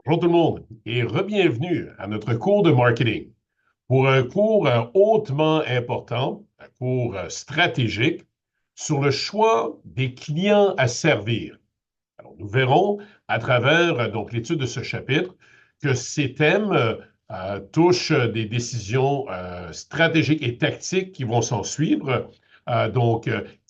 Bonjour tout le monde et re-bienvenue à notre cours de marketing. Pour un cours hautement important, un cours stratégique sur le choix des clients à servir. Alors, nous verrons à travers donc l'étude de ce chapitre que ces thèmes touchent des décisions stratégiques et tactiques qui vont s'en suivre.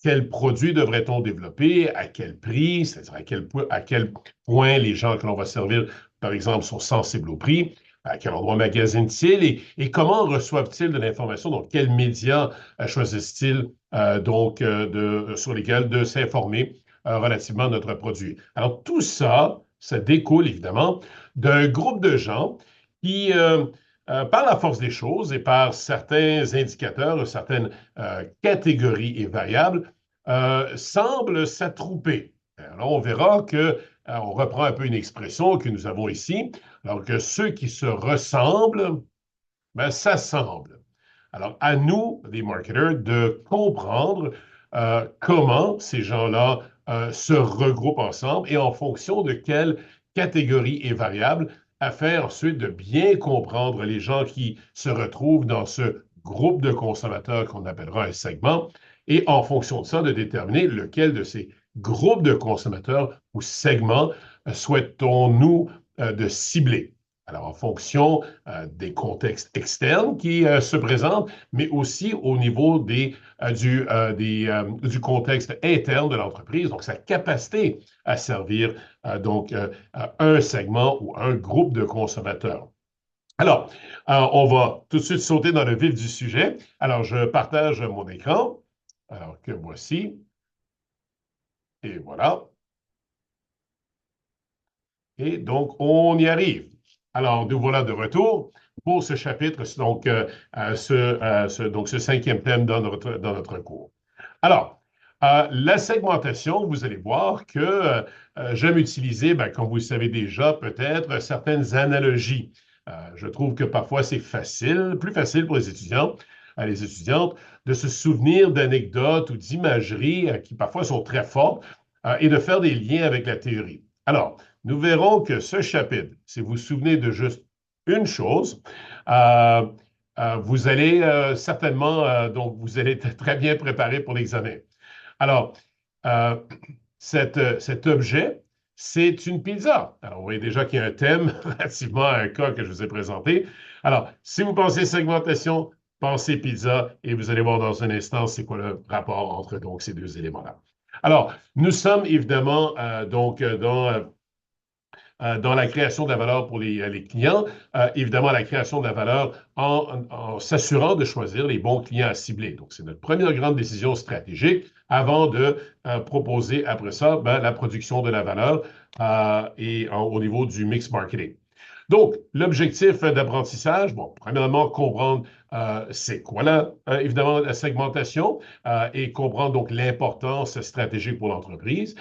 Quels produits devrait-on développer, à quel prix, c'est-à-dire à quel point les gens que l'on va servir, par exemple, sont sensibles au prix, à quel endroit magasinent-ils et comment reçoivent-ils de l'information, donc quels médias choisissent-ils sur lesquels de s'informer relativement à notre produit. Alors, tout ça, ça découle évidemment d'un groupe de gens qui, par la force des choses et par certains indicateurs, certaines catégories et variables, semblent s'attrouper. Alors, on verra que, on reprend un peu une expression que nous avons ici, alors que ceux qui se ressemblent, ben, s'assemblent. Alors, à nous, les marketeurs, de comprendre comment ces gens-là se regroupent ensemble et en fonction de quelles catégories et variables, afin ensuite de bien comprendre les gens qui se retrouvent dans ce groupe de consommateurs qu'on appellera un segment et en fonction de ça, de déterminer lequel de ces groupes de consommateurs ou segments souhaitons-nous de cibler. Alors, en fonction des contextes externes qui se présentent, mais aussi au niveau du contexte interne de l'entreprise, donc sa capacité à servir un segment ou un groupe de consommateurs. Alors, on va tout de suite sauter dans le vif du sujet. Alors, je partage mon écran. Alors que voici. Et voilà. Et donc, on y arrive. Alors, nous voilà de retour pour ce chapitre, donc ce cinquième thème dans notre cours. Alors, la segmentation, vous allez voir que j'aime utiliser, ben, comme vous le savez déjà, peut-être certaines analogies. Je trouve que parfois c'est facile, plus facile pour les étudiants, les étudiantes, de se souvenir d'anecdotes ou d'imageries qui parfois sont très fortes et de faire des liens avec la théorie. Alors, nous verrons que ce chapitre, si vous vous souvenez de juste une chose, euh, vous allez certainement, donc vous allez être très bien préparé pour l'examen. Alors, euh, cet objet, c'est une pizza. Alors, vous voyez déjà qu'il y a un thème relativement à un cas que je vous ai présenté. Alors, si vous pensez segmentation, pensez pizza et vous allez voir dans un instant c'est quoi le rapport entre donc, ces deux éléments-là. Alors, nous sommes évidemment dans la création de la valeur pour les clients, évidemment la création de la valeur en s'assurant de choisir les bons clients à cibler. Donc, c'est notre première grande décision stratégique avant de proposer après ça ben, la production de la valeur au niveau du mix marketing. Donc, l'objectif d'apprentissage, bon, premièrement, comprendre c'est quoi évidemment la segmentation et comprendre donc l'importance stratégique pour l'entreprise.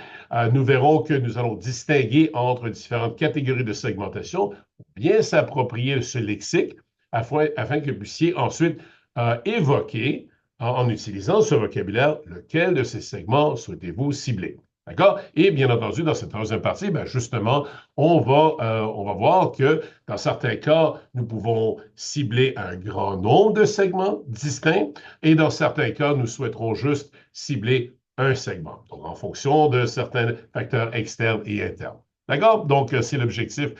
Nous verrons que nous allons distinguer entre différentes catégories de segmentation, bien s'approprier ce lexique afin que vous puissiez ensuite évoquer, en utilisant ce vocabulaire, lequel de ces segments souhaitez-vous cibler. D'accord? Et bien entendu, dans cette troisième partie, ben justement, on va voir que dans certains cas, nous pouvons cibler un grand nombre de segments distincts et dans certains cas, nous souhaiterons juste cibler un segment, donc en fonction de certains facteurs externes et internes. D'accord? Donc, c'est l'objectif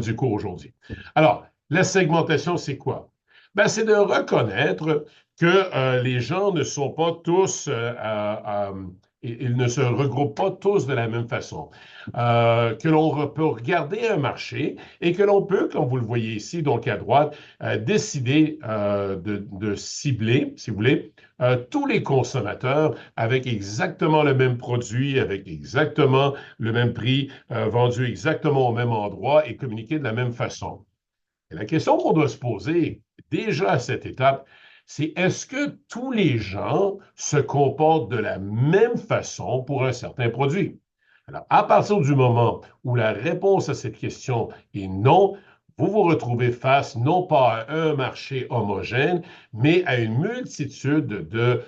du cours aujourd'hui. Alors, la segmentation, c'est quoi? Ben, c'est de reconnaître que les gens ne sont pas tous ils ne se regroupent pas tous de la même façon. Que l'on peut regarder un marché et que l'on peut, comme vous le voyez ici, donc à droite, décider de cibler, si vous voulez, tous les consommateurs avec exactement le même produit, avec exactement le même prix, vendu exactement au même endroit et communiqué de la même façon. Et la question qu'on doit se poser déjà à cette étape, c'est est-ce que tous les gens se comportent de la même façon pour un certain produit? Alors, à partir du moment où la réponse à cette question est non, vous vous retrouvez face non pas à un marché homogène, mais à une multitude de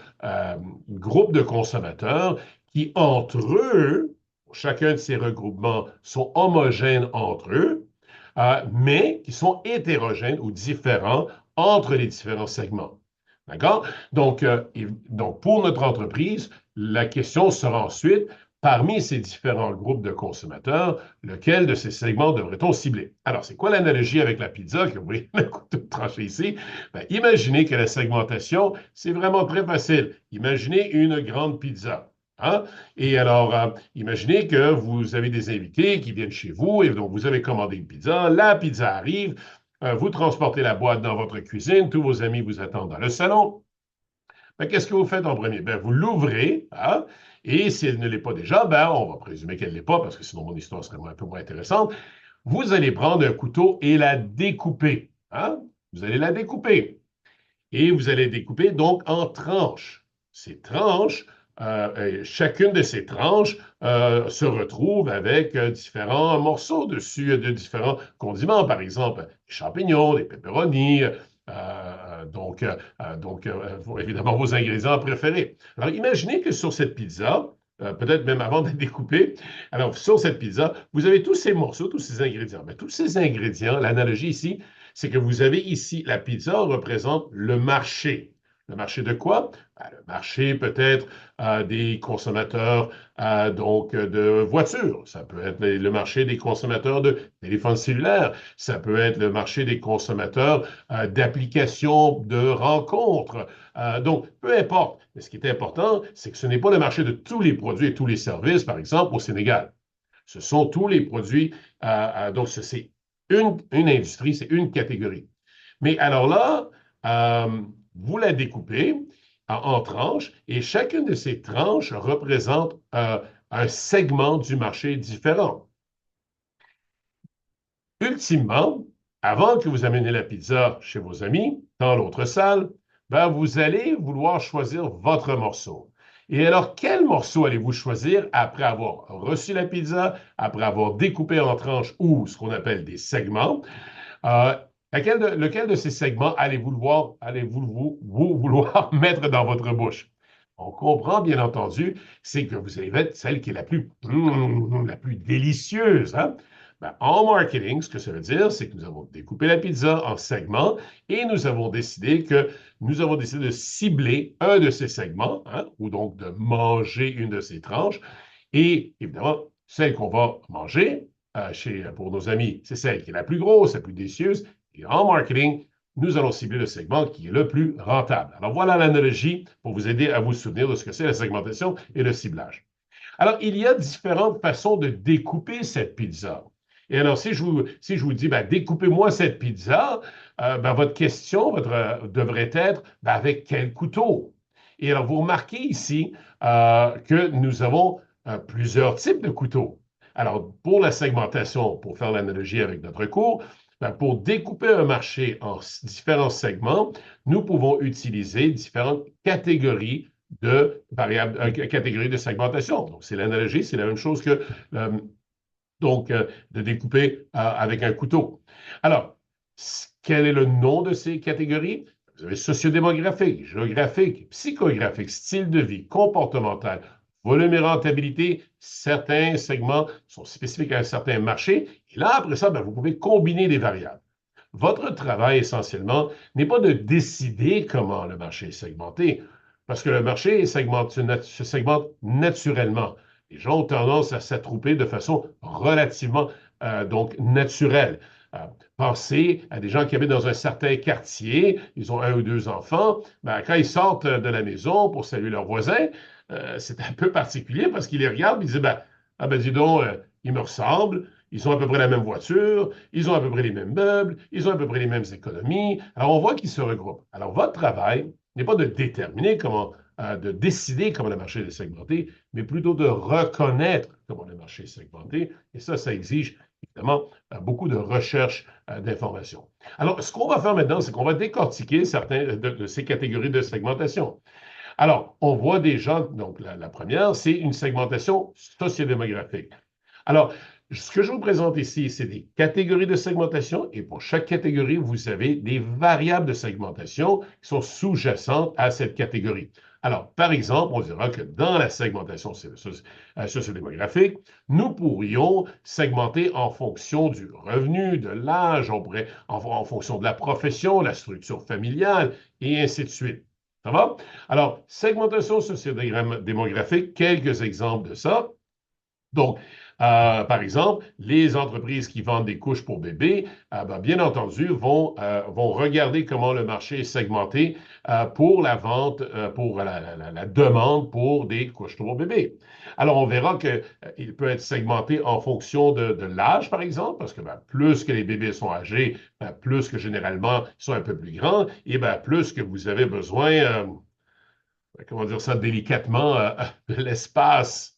groupes de consommateurs qui, entre eux, chacun de ces regroupements sont homogènes entre eux, mais qui sont hétérogènes ou différents entre les différents segments. D'accord? Donc, pour notre entreprise, la question sera ensuite, parmi ces différents groupes de consommateurs, lequel de ces segments devrait-on cibler? Alors, c'est quoi l'analogie avec la pizza que vous voyez le couteau tranché ici? Ben, imaginez que la segmentation, c'est vraiment très facile. Imaginez une grande pizza. Hein? Et alors, imaginez que vous avez des invités qui viennent chez vous et donc vous avez commandé une pizza, la pizza arrive, vous transportez la boîte dans votre cuisine, tous vos amis vous attendent dans le salon. Ben, qu'est-ce que vous faites en premier? Ben, vous l'ouvrez, hein, et si elle ne l'est pas déjà, ben, on va présumer qu'elle ne l'est pas, parce que sinon mon histoire serait un peu moins intéressante. Vous allez prendre un couteau et la découper. Hein? Vous allez la découper. Et vous allez découper donc en tranches. Ces tranches, chacune de ces tranches se retrouve avec différents morceaux dessus, de différents condiments, par exemple des champignons, des pepperonis, évidemment vos ingrédients préférés. Alors imaginez que sur cette pizza, peut-être même avant de découper, alors sur cette pizza, vous avez tous ces morceaux, tous ces ingrédients. Mais tous ces ingrédients, l'analogie ici, c'est que vous avez ici, la pizza représente le marché. Le marché de quoi? Ben, le marché peut-être des consommateurs de voitures. Ça peut être le marché des consommateurs de téléphones cellulaires. Ça peut être le marché des consommateurs d'applications de rencontres. Donc, peu importe. Mais ce qui est important, c'est que ce n'est pas le marché de tous les produits et tous les services, par exemple, au Sénégal. Ce sont tous les produits. Donc, c'est une industrie, c'est une catégorie. Mais alors là, vous la découpez en tranches et chacune de ces tranches représente un segment du marché différent. Ultimement, avant que vous ameniez la pizza chez vos amis, dans l'autre salle, ben, vous allez vouloir choisir votre morceau. Et alors, quel morceau allez-vous choisir après avoir reçu la pizza, après avoir découpé en tranches ou ce qu'on appelle des segments? Euh, lequel de ces segments allez-vous vouloir mettre dans votre bouche? On comprend, bien entendu, c'est que vous allez mettre celle qui est la plus délicieuse. Hein? Ben, en marketing, ce que ça veut dire, c'est que nous avons découpé la pizza en segments et nous avons décidé de cibler un de ces segments, hein, ou donc de manger une de ces tranches. Et évidemment, celle qu'on va manger pour nos amis, c'est celle qui est la plus grosse, la plus délicieuse. Et en marketing, nous allons cibler le segment qui est le plus rentable. Alors voilà l'analogie pour vous aider à vous souvenir de ce que c'est la segmentation et le ciblage. Alors, il y a différentes façons de découper cette pizza. Et alors, si je vous dis, ben, découpez-moi cette pizza, ben, votre question devrait être, ben, avec quel couteau? Et alors, vous remarquez ici que nous avons plusieurs types de couteaux. Alors, pour la segmentation, pour faire l'analogie avec notre cours, ben, pour découper un marché en différents segments, nous pouvons utiliser différentes catégories de variables, catégories de segmentation. Donc, c'est l'analogie, c'est la même chose que de découper avec un couteau. Alors, quel est le nom de ces catégories? Vous avez sociodémographique, géographique, psychographique, style de vie, comportemental, volume et rentabilité. Certains segments sont spécifiques à un certain marché. Et là, après ça, ben, vous pouvez combiner des variables. Votre travail, essentiellement, n'est pas de décider comment le marché est segmenté, parce que le marché se segmente naturellement. Les gens ont tendance à s'attrouper de façon relativement donc naturelle. Euh, Pensez à des gens qui habitent dans un certain quartier, ils ont un ou deux enfants, ben, quand ils sortent de la maison pour saluer leurs voisins, c'est un peu particulier parce qu'ils les regardent et ils disent, ben, ah ben dis donc, ils me ressemblent, ils ont à peu près la même voiture, ils ont à peu près les mêmes meubles, ils ont à peu près les mêmes économies. Alors on voit qu'ils se regroupent. Alors votre travail n'est pas de déterminer de décider comment le marché est segmenté, mais plutôt de reconnaître comment le marché est segmenté. Et ça exige évidemment beaucoup de recherche d'informations. Alors, ce qu'on va faire maintenant, c'est qu'on va décortiquer certaines de ces catégories de segmentation. Alors, on voit déjà, donc la première, c'est une segmentation sociodémographique. Alors, Ce que je vous présente ici, c'est des catégories de segmentation et pour chaque catégorie, vous avez des variables de segmentation qui sont sous-jacentes à cette catégorie. Alors, par exemple, on dira que dans la segmentation sociodémographique, nous pourrions segmenter en fonction du revenu, de l'âge, on pourrait en fonction de la profession, la structure familiale et ainsi de suite. Ça va? Alors, segmentation sociodémographique, quelques exemples de ça. Donc, par exemple, les entreprises qui vendent des couches pour bébés, ben, bien entendu, vont regarder comment le marché est segmenté pour la vente, pour la demande pour des couches pour bébés. Alors, on verra qu'il peut être segmenté en fonction de l'âge, par exemple, parce que ben, plus que les bébés sont âgés, ben, plus que généralement ils sont un peu plus grands, et ben, plus que vous avez besoin, comment dire ça délicatement, de l'espace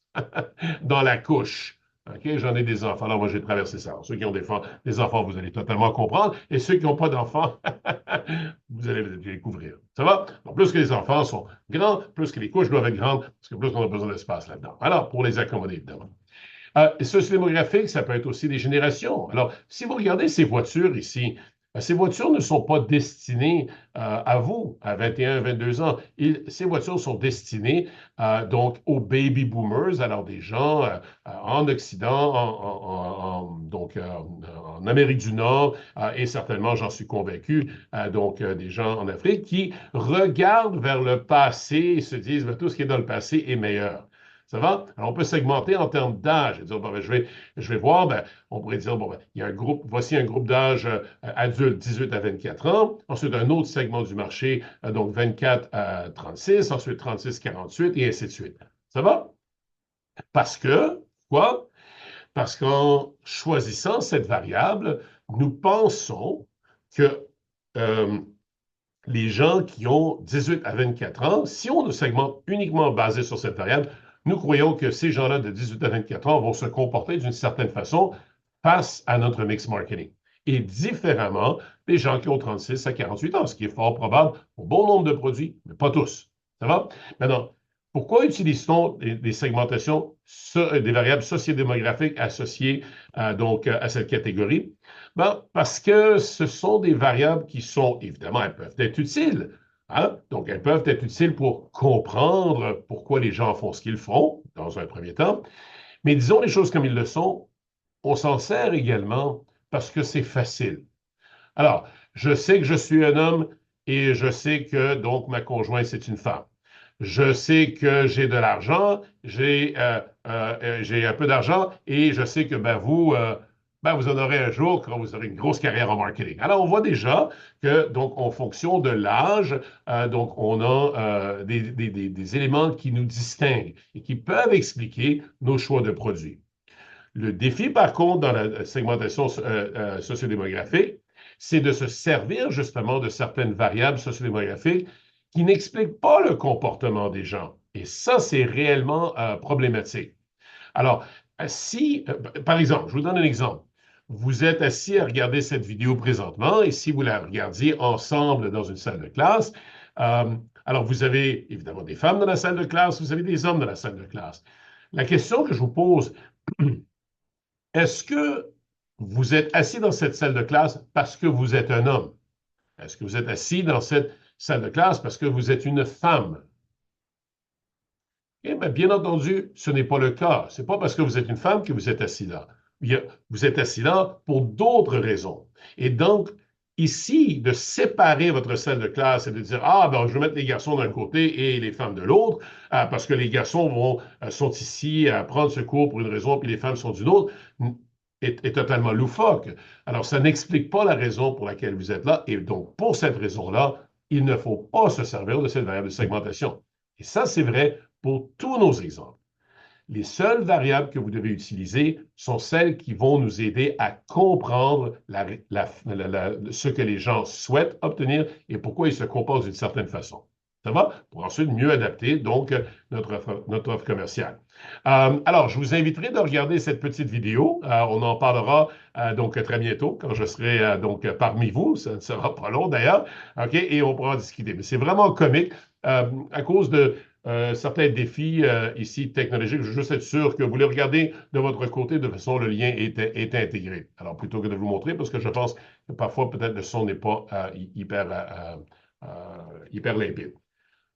dans la couche. OK? J'en ai des enfants. Alors, moi, j'ai traversé ça. Alors, ceux qui ont des enfants, vous allez totalement comprendre. Et ceux qui n'ont pas d'enfants, vous allez le découvrir. Ça va? Donc, plus que les enfants sont grands, plus que les couches doivent être grandes, parce que plus on a besoin d'espace là-dedans. Alors, pour les accommoder, évidemment. Sociodémographique, ça peut être aussi des générations. Alors, si vous regardez ces voitures ici, ces voitures ne sont pas destinées à vous, à 21, 22 ans. Ces voitures sont destinées donc aux baby boomers, alors des gens en Occident, donc en Amérique du Nord, et certainement, j'en suis convaincu, donc des gens en Afrique qui regardent vers le passé et se disent, ben, tout ce qui est dans le passé est meilleur. Ça va? Alors, on peut segmenter en termes d'âge. Dire, bon, ben, je vais voir, ben, on pourrait dire, bon, ben, il y a un groupe, voici un groupe d'âge adulte 18 à 24 ans. Ensuite, un autre segment du marché, donc 24 à 36, ensuite 36 à 48, et ainsi de suite. Ça va? Parce que, quoi? Parce qu'en choisissant cette variable, nous pensons que euh, les gens qui ont 18 à 24 ans, si on segmente uniquement basé sur cette variable, nous croyons que ces gens-là de 18 à 24 ans vont se comporter d'une certaine façon face à notre mix marketing. Et différemment des gens qui ont 36 à 48 ans, ce qui est fort probable pour bon nombre de produits, mais pas tous. Ça va? Maintenant, pourquoi utilise-t-on des segmentations, des variables sociodémographiques associées donc, à cette catégorie? Ben, parce que ce sont des variables qui sont, évidemment, elles peuvent être utiles. Hein? Donc, elles peuvent être utiles pour comprendre pourquoi les gens font ce qu'ils font, dans un premier temps. Mais disons les choses comme ils le sont, on s'en sert également parce que c'est facile. Alors, je sais que je suis un homme et je sais que donc ma conjointe, c'est une femme. Je sais que j'ai de l'argent, j'ai un peu d'argent et je sais que ben, vous en aurez un jour quand vous aurez une grosse carrière en marketing. Alors, on voit déjà que, donc, en fonction de l'âge, donc, on a des éléments qui nous distinguent et qui peuvent expliquer nos choix de produits. Le défi, par contre, dans la segmentation sociodémographique, c'est de se servir justement de certaines variables sociodémographiques qui n'expliquent pas le comportement des gens. Et ça, c'est réellement problématique. Alors, si, par exemple, je vous donne un exemple. Vous êtes assis à regarder cette vidéo présentement et si vous la regardiez ensemble dans une salle de classe, alors vous avez évidemment des femmes dans la salle de classe, vous avez des hommes dans la salle de classe. La question que je vous pose, est-ce que vous êtes assis dans cette salle de classe parce que vous êtes un homme? Est-ce que vous êtes assis dans cette salle de classe parce que vous êtes une femme? Eh bien entendu, ce n'est pas le cas. Ce n'est pas parce que vous êtes une femme que vous êtes assis là. Vous êtes assis là pour d'autres raisons. Et donc, ici, de séparer votre salle de classe et de dire, ah, ben, je vais mettre les garçons d'un côté et les femmes de l'autre, parce que les garçons sont ici à prendre ce cours pour une raison, puis les femmes sont d'une autre, est totalement loufoque. Alors, ça n'explique pas la raison pour laquelle vous êtes là. Et donc, pour cette raison-là, il ne faut pas se servir de cette variable de segmentation. Et ça, c'est vrai pour tous nos exemples. Les seules variables que vous devez utiliser sont celles qui vont nous aider à comprendre ce que les gens souhaitent obtenir et pourquoi ils se comportent d'une certaine façon. Ça va? Pour ensuite mieux adapter donc notre offre commerciale. Alors, je vous inviterai de regarder cette petite vidéo. On en parlera donc très bientôt quand je serai donc parmi vous. Ça ne sera pas long d'ailleurs. OK? Et on pourra en discuter. Mais c'est vraiment comique à cause de certains défis ici technologiques. Je veux juste être sûr que vous les regardez de votre côté de façon le lien est intégré. Alors, plutôt que de vous montrer, parce que je pense que parfois, peut-être, le son n'est pas hyper limpide.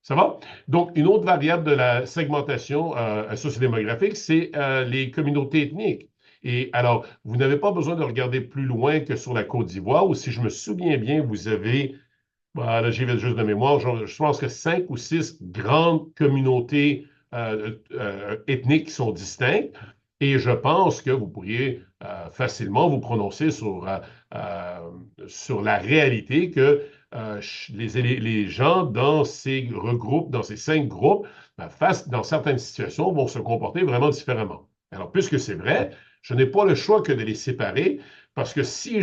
Ça va? Donc, une autre variable de la segmentation sociodémographique, c'est les communautés ethniques. Et alors, vous n'avez pas besoin de regarder plus loin que sur la Côte d'Ivoire, où si je me souviens bien, vous avez, là j'y vais juste de mémoire, je pense que 5 ou 6 grandes communautés ethniques qui sont distinctes. Et je pense que vous pourriez facilement vous prononcer euh, sur la réalité que les gens dans dans ces 5 groupes, face, dans certaines situations, vont se comporter vraiment différemment. Alors, puisque c'est vrai, je n'ai pas le choix que de les séparer parce que si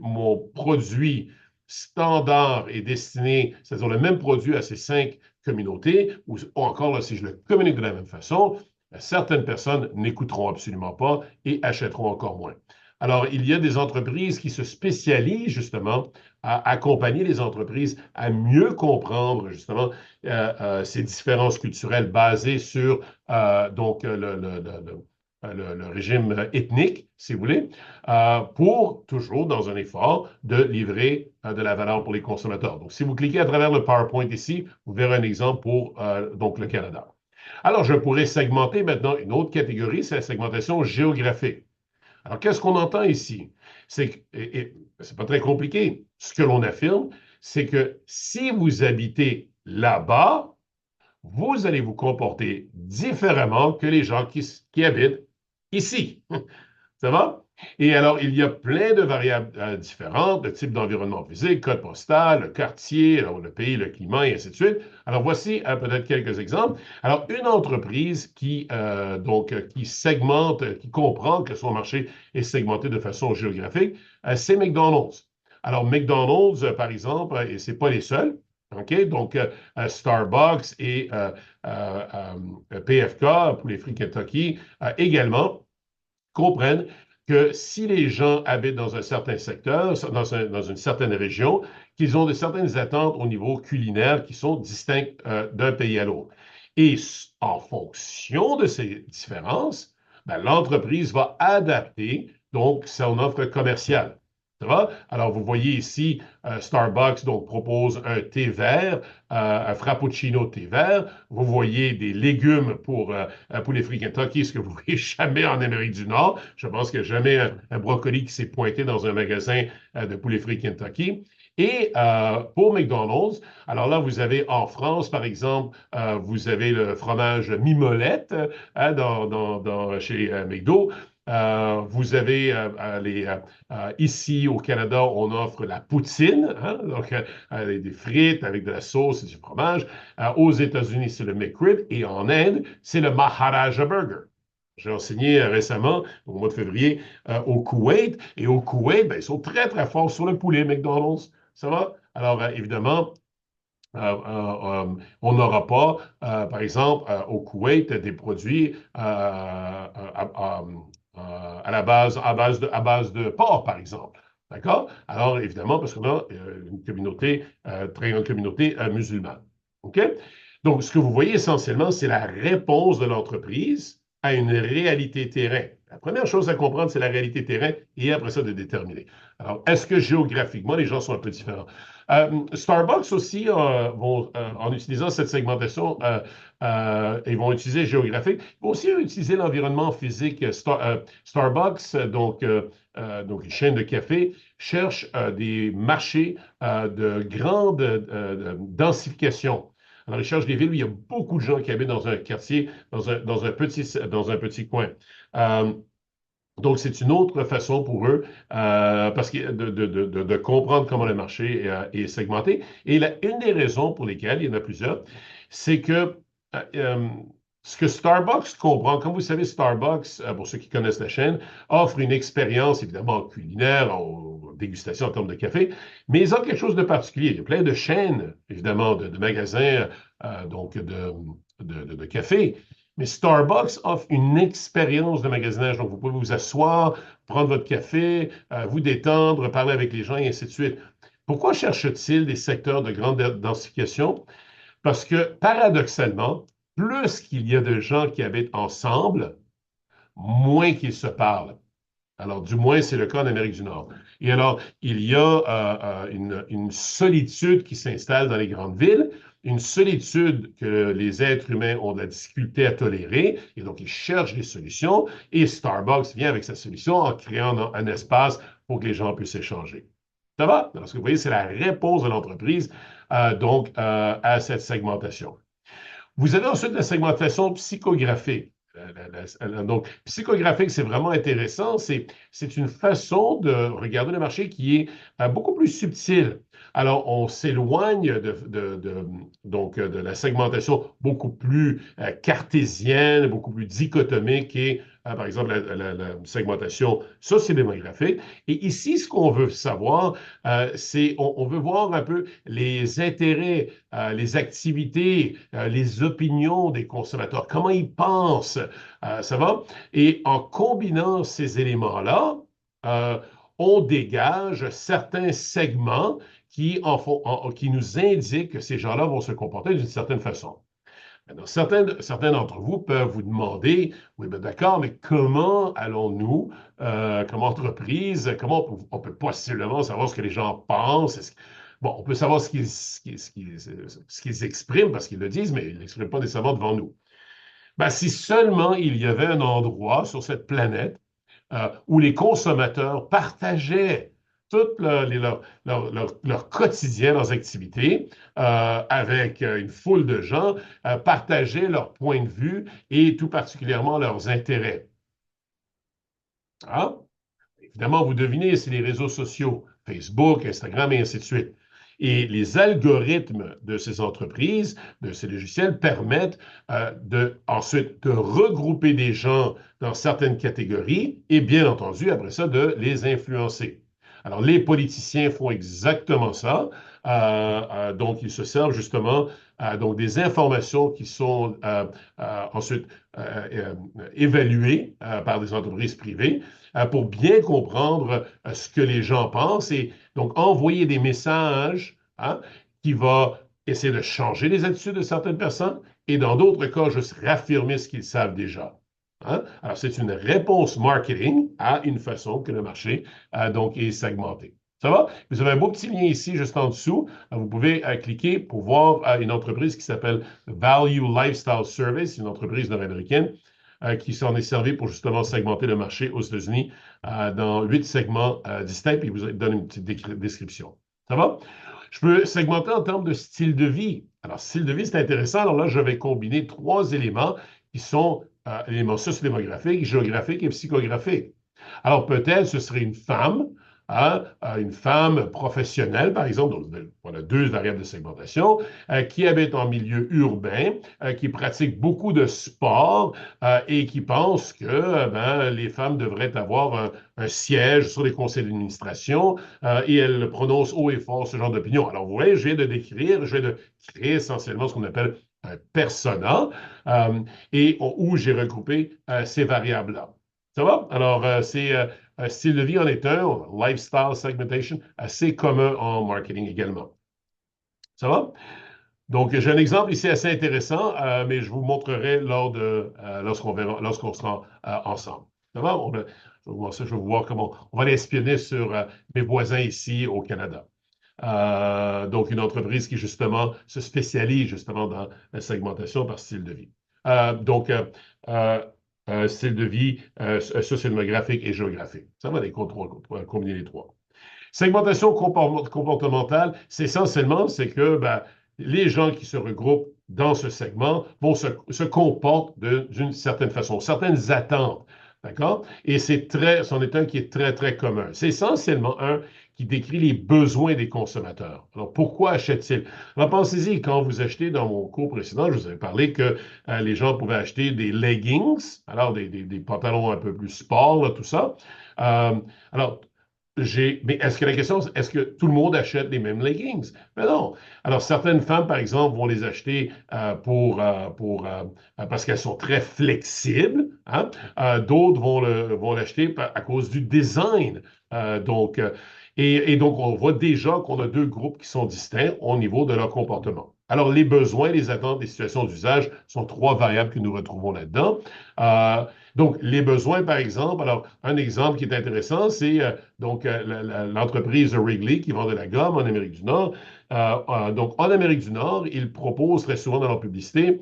mon produit standard est destiné, c'est-à-dire le même produit à ces 5 communautés, ou encore là, si je le communique de la même façon, certaines personnes n'écouteront absolument pas et achèteront encore moins. Alors, il y a des entreprises qui se spécialisent justement à accompagner les entreprises à mieux comprendre justement ces différences culturelles basées sur donc le régime ethnique, si vous voulez, pour toujours dans un effort de livrer de la valeur pour les consommateurs. Donc, si vous cliquez à travers le PowerPoint ici, vous verrez un exemple pour donc le Canada. Alors, je pourrais segmenter maintenant une autre catégorie, c'est la segmentation géographique. Alors, qu'est-ce qu'on entend ici? C'est pas très compliqué. Ce que l'on affirme, c'est que si vous habitez là-bas, vous allez vous comporter différemment que les gens qui habitent ici. Ça va? Et alors, il y a plein de variables différentes, de type d'environnement physique, code postal, le quartier, alors le pays, le climat, et ainsi de suite. Alors, voici peut-être quelques exemples. Alors, une entreprise qui segmente, qui comprend que son marché est segmenté de façon géographique, c'est McDonald's. Alors, McDonald's, par exemple, et ce n'est pas les seuls, OK? Donc, Starbucks et PFK, pour les fruits Kentucky, également comprennent que si les gens habitent dans un certain secteur, dans une certaine région, qu'ils ont de certaines attentes au niveau culinaire qui sont distinctes d'un pays à l'autre. Et en fonction de ces différences, ben, l'entreprise va adapter donc son offre commerciale. Ça va? Alors, vous voyez ici, Starbucks donc, propose un thé vert, un frappuccino thé vert. Vous voyez des légumes pour les fruits Kentucky, ce que vous ne voyez jamais en Amérique du Nord. Je pense qu'il n'y a jamais un brocoli qui s'est pointé dans un magasin de poulet frit Kentucky. Et pour McDonald's, alors là, vous avez en France, par exemple, vous avez le fromage Mimolette chez McDo. Vous avez ici au Canada, on offre la poutine, hein, donc des frites avec de la sauce et du fromage. Aux États-Unis, c'est le McRib et en Inde, c'est le Maharaja Burger. J'ai enseigné récemment, au mois de février, au Koweït. Et au Koweït, ben, ils sont très, très forts sur le poulet, McDonald's. Ça va? Alors, évidemment, on n'aura pas, par exemple, au Koweït, des produits à base de porc, par exemple. D'accord? Alors, évidemment, parce qu'on a une communauté, très grande communauté musulmane. OK? Donc, ce que vous voyez essentiellement, c'est la réponse de l'entreprise à une réalité terrain. La première chose à comprendre, c'est la réalité terrain et après ça, de déterminer. Alors, est-ce que géographiquement, les gens sont un peu différents? Starbucks aussi, en utilisant cette segmentation, ils vont utiliser géographique. Ils vont aussi utiliser l'environnement physique. Starbucks, donc une chaîne de café, cherche des marchés de grande densification. Alors, ils cherchent des villes où il y a beaucoup de gens qui habitent dans un quartier, dans un petit coin. Euh, donc, c'est une autre façon pour eux parce que de comprendre comment le marché est segmenté. Et une des raisons pour lesquelles, il y en a plusieurs, c'est que euh, ce que Starbucks comprend, comme vous savez, Starbucks, pour ceux qui connaissent la chaîne, offre une expérience évidemment culinaire, en dégustation en termes de café, mais ils ont quelque chose de particulier. Il y a plein de chaînes, évidemment, de magasins, donc de café. Mais Starbucks offre une expérience de magasinage. Donc, vous pouvez vous asseoir, prendre votre café, vous détendre, parler avec les gens et ainsi de suite. Pourquoi cherche-t-il des secteurs de grande densification? Parce que, paradoxalement, plus qu'il y a de gens qui habitent ensemble, moins qu'ils se parlent. Alors, du moins, c'est le cas en Amérique du Nord. Et alors, il y a une solitude qui s'installe dans les grandes villes, une solitude que les êtres humains ont de la difficulté à tolérer, et donc ils cherchent des solutions, et Starbucks vient avec sa solution en créant un espace pour que les gens puissent échanger. Ça va? Alors, ce que vous voyez, c'est la réponse de l'entreprise à cette segmentation. Vous avez ensuite la segmentation psychographique. Donc, psychographique, c'est vraiment intéressant. C'est une façon de regarder le marché qui est beaucoup plus subtile. Alors, on s'éloigne de la segmentation beaucoup plus cartésienne, beaucoup plus dichotomique et, par exemple, la segmentation sociodémographique. Et ici, ce qu'on veut savoir, c'est on veut voir un peu les intérêts, les activités, les opinions des consommateurs, comment ils pensent, ça va? Et en combinant ces éléments-là, euh, on dégage certains segments qui nous indiquent que ces gens-là vont se comporter d'une certaine façon. Maintenant, certains d'entre vous peuvent vous demander, oui, ben d'accord, mais comment allons-nous, comme entreprise, comment on peut possiblement savoir ce que les gens pensent? Bon, on peut savoir ce qu'ils expriment parce qu'ils le disent, mais ils ne l'expriment pas nécessairement devant nous. Ben, si seulement il y avait un endroit sur cette planète où les consommateurs partageaient tout leur quotidien, leurs activités, avec une foule de gens, partageaient leurs points de vue et tout particulièrement leurs intérêts. Ah, évidemment, vous devinez, c'est les réseaux sociaux, Facebook, Instagram et ainsi de suite. Et les algorithmes de ces entreprises, de ces logiciels, permettent ensuite de regrouper des gens dans certaines catégories et bien entendu, après ça, de les influencer. Alors, les politiciens font exactement ça. Donc, ils se servent justement donc des informations qui sont ensuite évaluées par des entreprises privées pour bien comprendre ce que les gens pensent et donc envoyer des messages qui vont essayer de changer les attitudes de certaines personnes et dans d'autres cas, juste réaffirmer ce qu'ils savent déjà. Hein? Alors, c'est une réponse marketing à une façon que le marché donc est segmenté. Ça va? Vous avez un beau petit lien ici, juste en dessous. Vous pouvez cliquer pour voir une entreprise qui s'appelle Value Lifestyle Service, une entreprise nord-américaine qui s'en est servi pour justement segmenter le marché aux États-Unis dans 8 segments distincts, puis il vous donne une petite description. Ça va? Je peux segmenter en termes de style de vie. Alors, style de vie, c'est intéressant. Alors là, je vais combiner 3 éléments qui sont éléments sociodémographiques, géographiques et psychographiques. Alors, peut-être ce serait une femme professionnelle, par exemple, donc on a 2 variables de segmentation, qui habite en milieu urbain, qui pratique beaucoup de sport et qui pense que les femmes devraient avoir un siège sur les conseils d'administration et elle prononce haut et fort ce genre d'opinion. Alors, vous voyez, je viens de créer essentiellement ce qu'on appelle un persona où j'ai regroupé ces variables-là. Ça va? Alors, style de vie en est un, lifestyle segmentation, assez commun en marketing également. Ça va? Donc, j'ai un exemple ici assez intéressant, mais je vous montrerai lorsqu'on sera ensemble. Ça va? Je vais vous voir comment on va l'espionner sur mes voisins ici au Canada. Donc, une entreprise qui, justement, se spécialise justement dans la segmentation par style de vie. Donc, style de vie, sociodémographique et géographique. Ça va combiner les trois. Segmentation comportementale, c'est essentiellement, c'est que les gens qui se regroupent dans ce segment se comportent d'une certaine façon, certaines attentes. D'accord? Et c'en est un qui est très, très commun. C'est essentiellement un qui décrit les besoins des consommateurs. Alors, pourquoi achètent-ils? Alors, pensez-y, quand vous achetez, dans mon cours précédent, je vous avais parlé que les gens pouvaient acheter des leggings, alors des pantalons un peu plus sport, là, tout ça. Alors, mais est-ce que la question, est-ce que tout le monde achète les mêmes leggings? Mais non. Alors, certaines femmes, par exemple, vont les acheter parce qu'elles sont très flexibles. Hein? D'autres vont l'acheter à cause du design. Donc, et donc, on voit déjà qu'on a 2 groupes qui sont distincts au niveau de leur comportement. Alors, les besoins, les attentes, les situations d'usage sont trois variables que nous retrouvons là-dedans. Euh, donc, les besoins, par exemple, alors, un exemple qui est intéressant, c'est l'entreprise Wrigley qui vend de la gomme en Amérique du Nord. Donc, en Amérique du Nord, ils proposent très souvent dans leur publicité,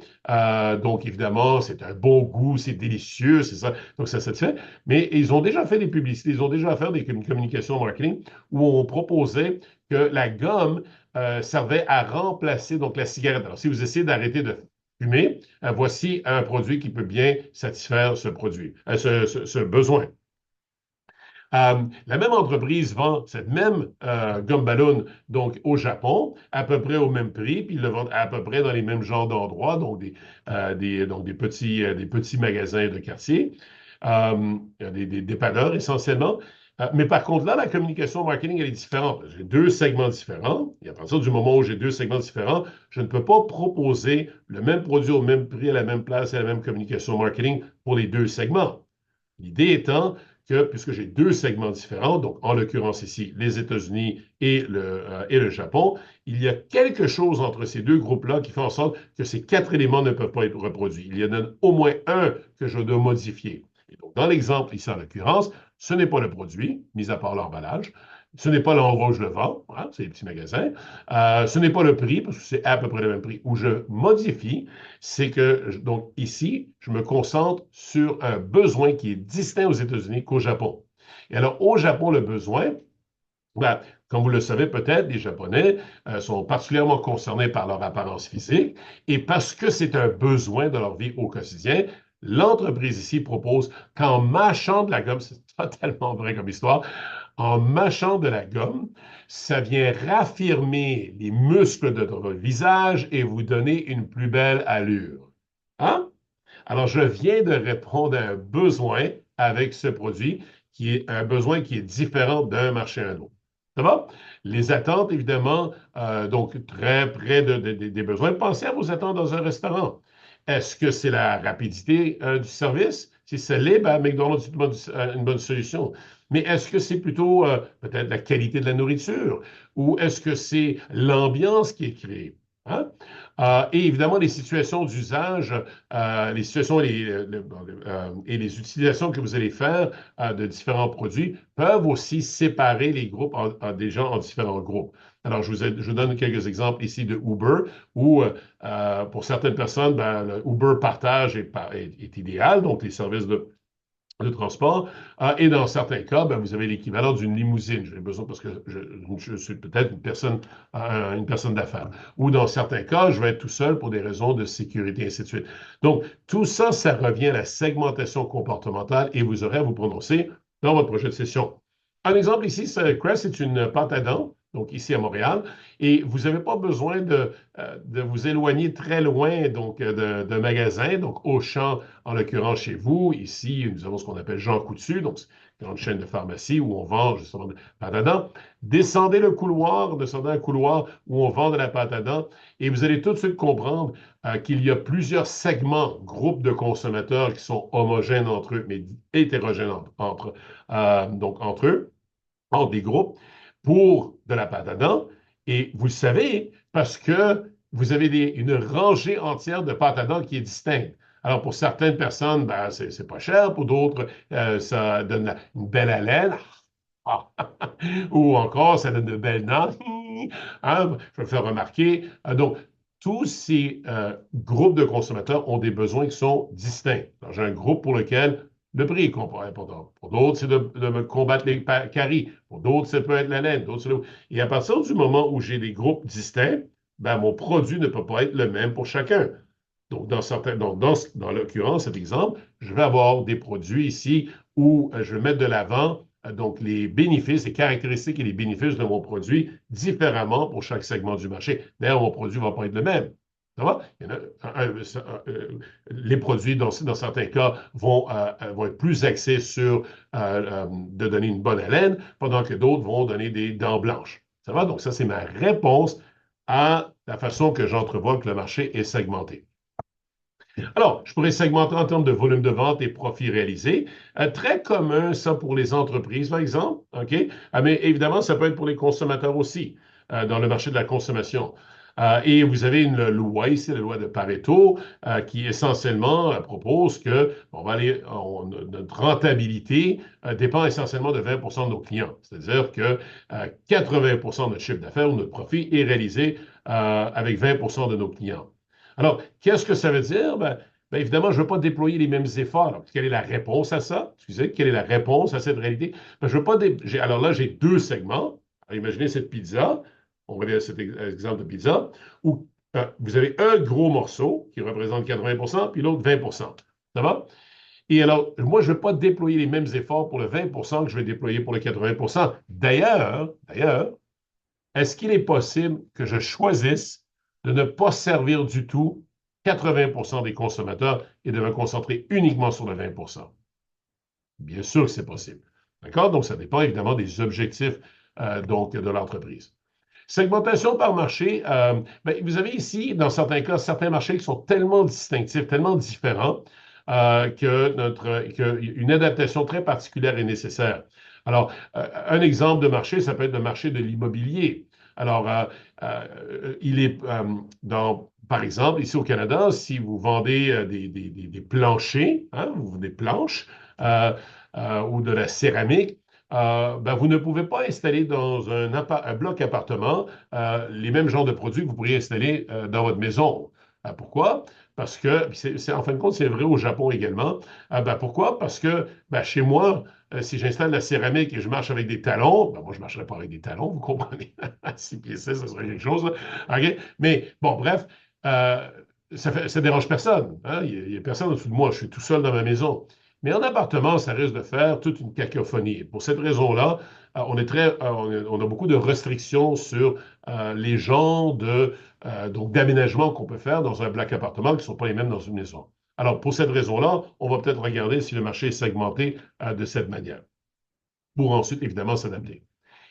donc évidemment, c'est un bon goût, c'est délicieux, c'est ça, donc ça satisfait, mais ils ont déjà fait des publicités, ils ont déjà fait des communications marketing où on proposait que la gomme servait à remplacer donc la cigarette. Alors, si vous essayez d'arrêter de fumer, voici un produit qui peut bien satisfaire ce produit, ce besoin. La même entreprise vend cette même gomme ballon donc au Japon, à peu près au même prix, puis ils le vendent à peu près dans les mêmes genres d'endroits, donc des petits magasins de quartier, des dépanneurs essentiellement. Mais par contre, là, la communication marketing, elle est différente. J'ai deux segments différents. Et à partir du moment où j'ai deux segments différents, je ne peux pas proposer le même produit au même prix, à la même place, à la même communication marketing pour les deux segments. L'idée étant que, puisque j'ai deux segments différents, donc en l'occurrence ici les États-Unis et le Japon, il y a quelque chose entre ces deux groupes-là qui fait en sorte que ces quatre éléments ne peuvent pas être reproduits. Il y en a au moins un que je dois modifier. Et donc, dans l'exemple ici en l'occurrence, ce n'est pas le produit, mis à part l'emballage. Ce n'est pas l'endroit où je le vends, hein, c'est les petits magasins. Ce n'est pas le prix, parce que c'est à peu près le même prix. Où je modifie, c'est que, donc ici, je me concentre sur un besoin qui est distinct aux États-Unis qu'au Japon. Et alors, au Japon, le besoin, ben, comme vous le savez peut-être, les Japonais sont particulièrement concernés par leur apparence physique et parce que c'est un besoin de leur vie au quotidien, l'entreprise ici propose qu'en mâchant de la gomme, c'est totalement vrai comme histoire, en mâchant de la gomme, ça vient raffirmer les muscles de votre visage et vous donner une plus belle allure. Hein? Alors, je viens de répondre à un besoin avec ce produit qui est un besoin qui est différent d'un marché à un autre. Ça va? Les attentes, évidemment, donc très près des besoins. Pensez à vos attentes dans un restaurant. Est-ce que c'est la rapidité du service? Si c'est l'est, ben, McDonald's est une bonne solution. Mais est-ce que c'est plutôt peut-être la qualité de la nourriture ou est-ce que c'est l'ambiance qui est créée? Hein? Et évidemment, les situations d'usage, les situations et les utilisations que vous allez faire de différents produits peuvent aussi séparer les groupes des gens en différents groupes. Alors, je vous donne quelques exemples ici de Uber, où pour certaines personnes, ben, le Uber partage est idéal, donc les services de transport. Et dans certains cas, ben, vous avez l'équivalent d'une limousine. J'ai besoin parce que je suis peut-être une personne d'affaires. Ou dans certains cas, je vais être tout seul pour des raisons de sécurité, et ainsi de suite. Donc, tout ça, ça revient à la segmentation comportementale et vous aurez à vous prononcer dans votre prochaine session. Un exemple ici, Crest, c'est une pâte à dents, donc ici à Montréal, et vous n'avez pas besoin de vous éloigner très loin donc, de magasins, donc Auchan, en l'occurrence chez vous. Ici, nous avons ce qu'on appelle Jean Coutu, donc c'est une grande chaîne de pharmacie où on vend justement de la pâte à dents. Descendez un couloir où on vend de la pâte à dents et vous allez tout de suite comprendre qu'il y a plusieurs segments, groupes de consommateurs qui sont homogènes entre eux, mais hétérogènes entre eux, entre des groupes, pour de la pâte à dents. Et vous le savez parce que vous avez une rangée entière de pâte à dents qui est distincte. Alors, pour certaines personnes, ben, c'est pas cher. Pour d'autres, ça donne une belle haleine. Ah. Ou encore, ça donne de belles dents. Hein, je vais le faire remarquer. Donc, tous ces groupes de consommateurs ont des besoins qui sont distincts. J'ai un groupe pour lequel le prix est important. Pour d'autres, c'est de combattre les caries. Pour d'autres, ça peut être la laine. Et à partir du moment où j'ai des groupes distincts, ben, mon produit ne peut pas être le même pour chacun. Donc, dans l'occurrence, cet exemple, je vais avoir des produits ici où je vais mettre de l'avant donc les bénéfices, les caractéristiques et les bénéfices de mon produit différemment pour chaque segment du marché. D'ailleurs, mon produit ne va pas être le même. Ça va? Les produits, dans certains cas, vont être plus axés sur de donner une bonne haleine, pendant que d'autres vont donner des dents blanches. Ça va? Donc, ça, c'est ma réponse à la façon que j'entrevois que le marché est segmenté. Alors, je pourrais segmenter en termes de volume de vente et profit réalisé. Très commun, ça, pour les entreprises, par exemple. OK? Mais évidemment, ça peut être pour les consommateurs aussi, dans le marché de la consommation. Et vous avez une loi ici, la loi de Pareto, qui essentiellement propose que notre rentabilité dépend essentiellement de 20 de nos clients. C'est-à-dire que 80 de notre chiffre d'affaires ou notre profit est réalisé avec 20 de nos clients. Alors, qu'est-ce que ça veut dire? Ben, évidemment, je ne veux pas déployer les mêmes efforts. Alors, quelle est la réponse à ça? Excusez, quelle est la réponse à cette réalité? Ben, je veux pas alors là, j'ai deux segments. Alors, imaginez cette pizza. On va dire cet exemple de pizza où vous avez un gros morceau qui représente 80 puis l'autre 20 Ça va? Et alors, moi, je ne veux pas déployer les mêmes efforts pour le 20 que je vais déployer pour le 80 D'ailleurs, est-ce qu'il est possible que je choisisse de ne pas servir du tout 80 des consommateurs et de me concentrer uniquement sur le 20 Bien sûr que c'est possible. D'accord? Donc, ça dépend évidemment des objectifs donc, de l'entreprise. Segmentation par marché, ben, vous avez ici, dans certains cas, certains marchés qui sont tellement distinctifs, tellement différents, qu'une adaptation très particulière est nécessaire. Alors, un exemple de marché, ça peut être le marché de l'immobilier. Alors, il est par exemple, ici au Canada, si vous vendez des planchers, hein, des planches ou de la céramique, ben, vous ne pouvez pas installer dans un bloc appartement les mêmes genres de produits que vous pourriez installer dans votre maison. Pourquoi? Parce que, en fin de compte, c'est vrai au Japon également. Ben, pourquoi? Parce que ben, chez moi, si j'installe la céramique et je marche avec des talons, ben, moi, je ne marcherai pas avec des talons, vous comprenez? 6 pieds 6, ça serait quelque chose. Là. OK? Mais bon, bref, euh, ça ne dérange personne. Hein? Il n'y a personne au-dessus de moi. Je suis tout seul dans ma maison. Mais en appartement, ça risque de faire toute une cacophonie. Pour cette raison-là, on a beaucoup de restrictions sur les genres donc d'aménagement qu'on peut faire dans un bloc appartement qui ne sont pas les mêmes dans une maison. Alors, pour cette raison-là, on va peut-être regarder si le marché est segmenté de cette manière, pour ensuite, évidemment, s'adapter.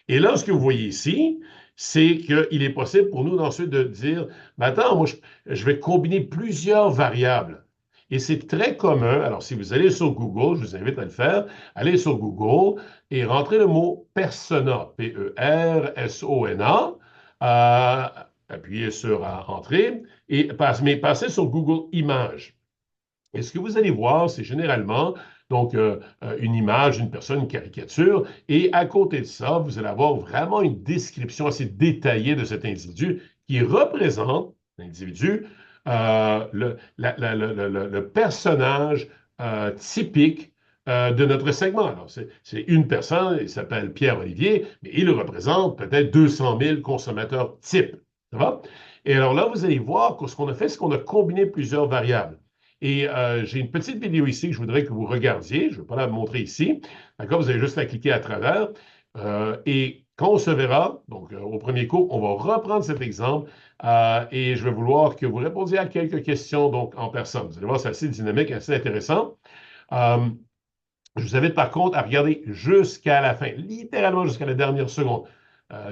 Et là, ce que vous voyez ici, c'est qu'il est possible pour nous ensuite de dire, ben attends, moi, je vais combiner plusieurs variables. Et c'est très commun. Alors, si vous allez sur Google, je vous invite à le faire, allez sur Google et rentrez le mot persona, Persona, appuyez sur Entrée, et mais passez sur Google Images. Et ce que vous allez voir, c'est généralement donc une image d'une personne, une caricature, et à côté de ça, vous allez avoir vraiment une description assez détaillée de cet individu qui représente l'individu, le personnage typique de notre segment. Alors, c'est une personne, il s'appelle Pierre-Olivier, mais il représente peut-être 200 000 consommateurs types. Ça va? Et alors là, vous allez voir que ce qu'on a fait, c'est qu'on a combiné plusieurs variables. Et j'ai une petite vidéo ici que je voudrais que vous regardiez. Je ne vais pas la montrer ici. D'accord? Vous avez juste à cliquer à travers. Et quand on se verra, donc au premier cours, on va reprendre cet exemple et je vais vouloir que vous répondiez à quelques questions donc en personne. Vous allez voir, c'est assez dynamique, assez intéressant. Euh, je vous invite par contre à regarder jusqu'à la fin, littéralement jusqu'à la dernière seconde.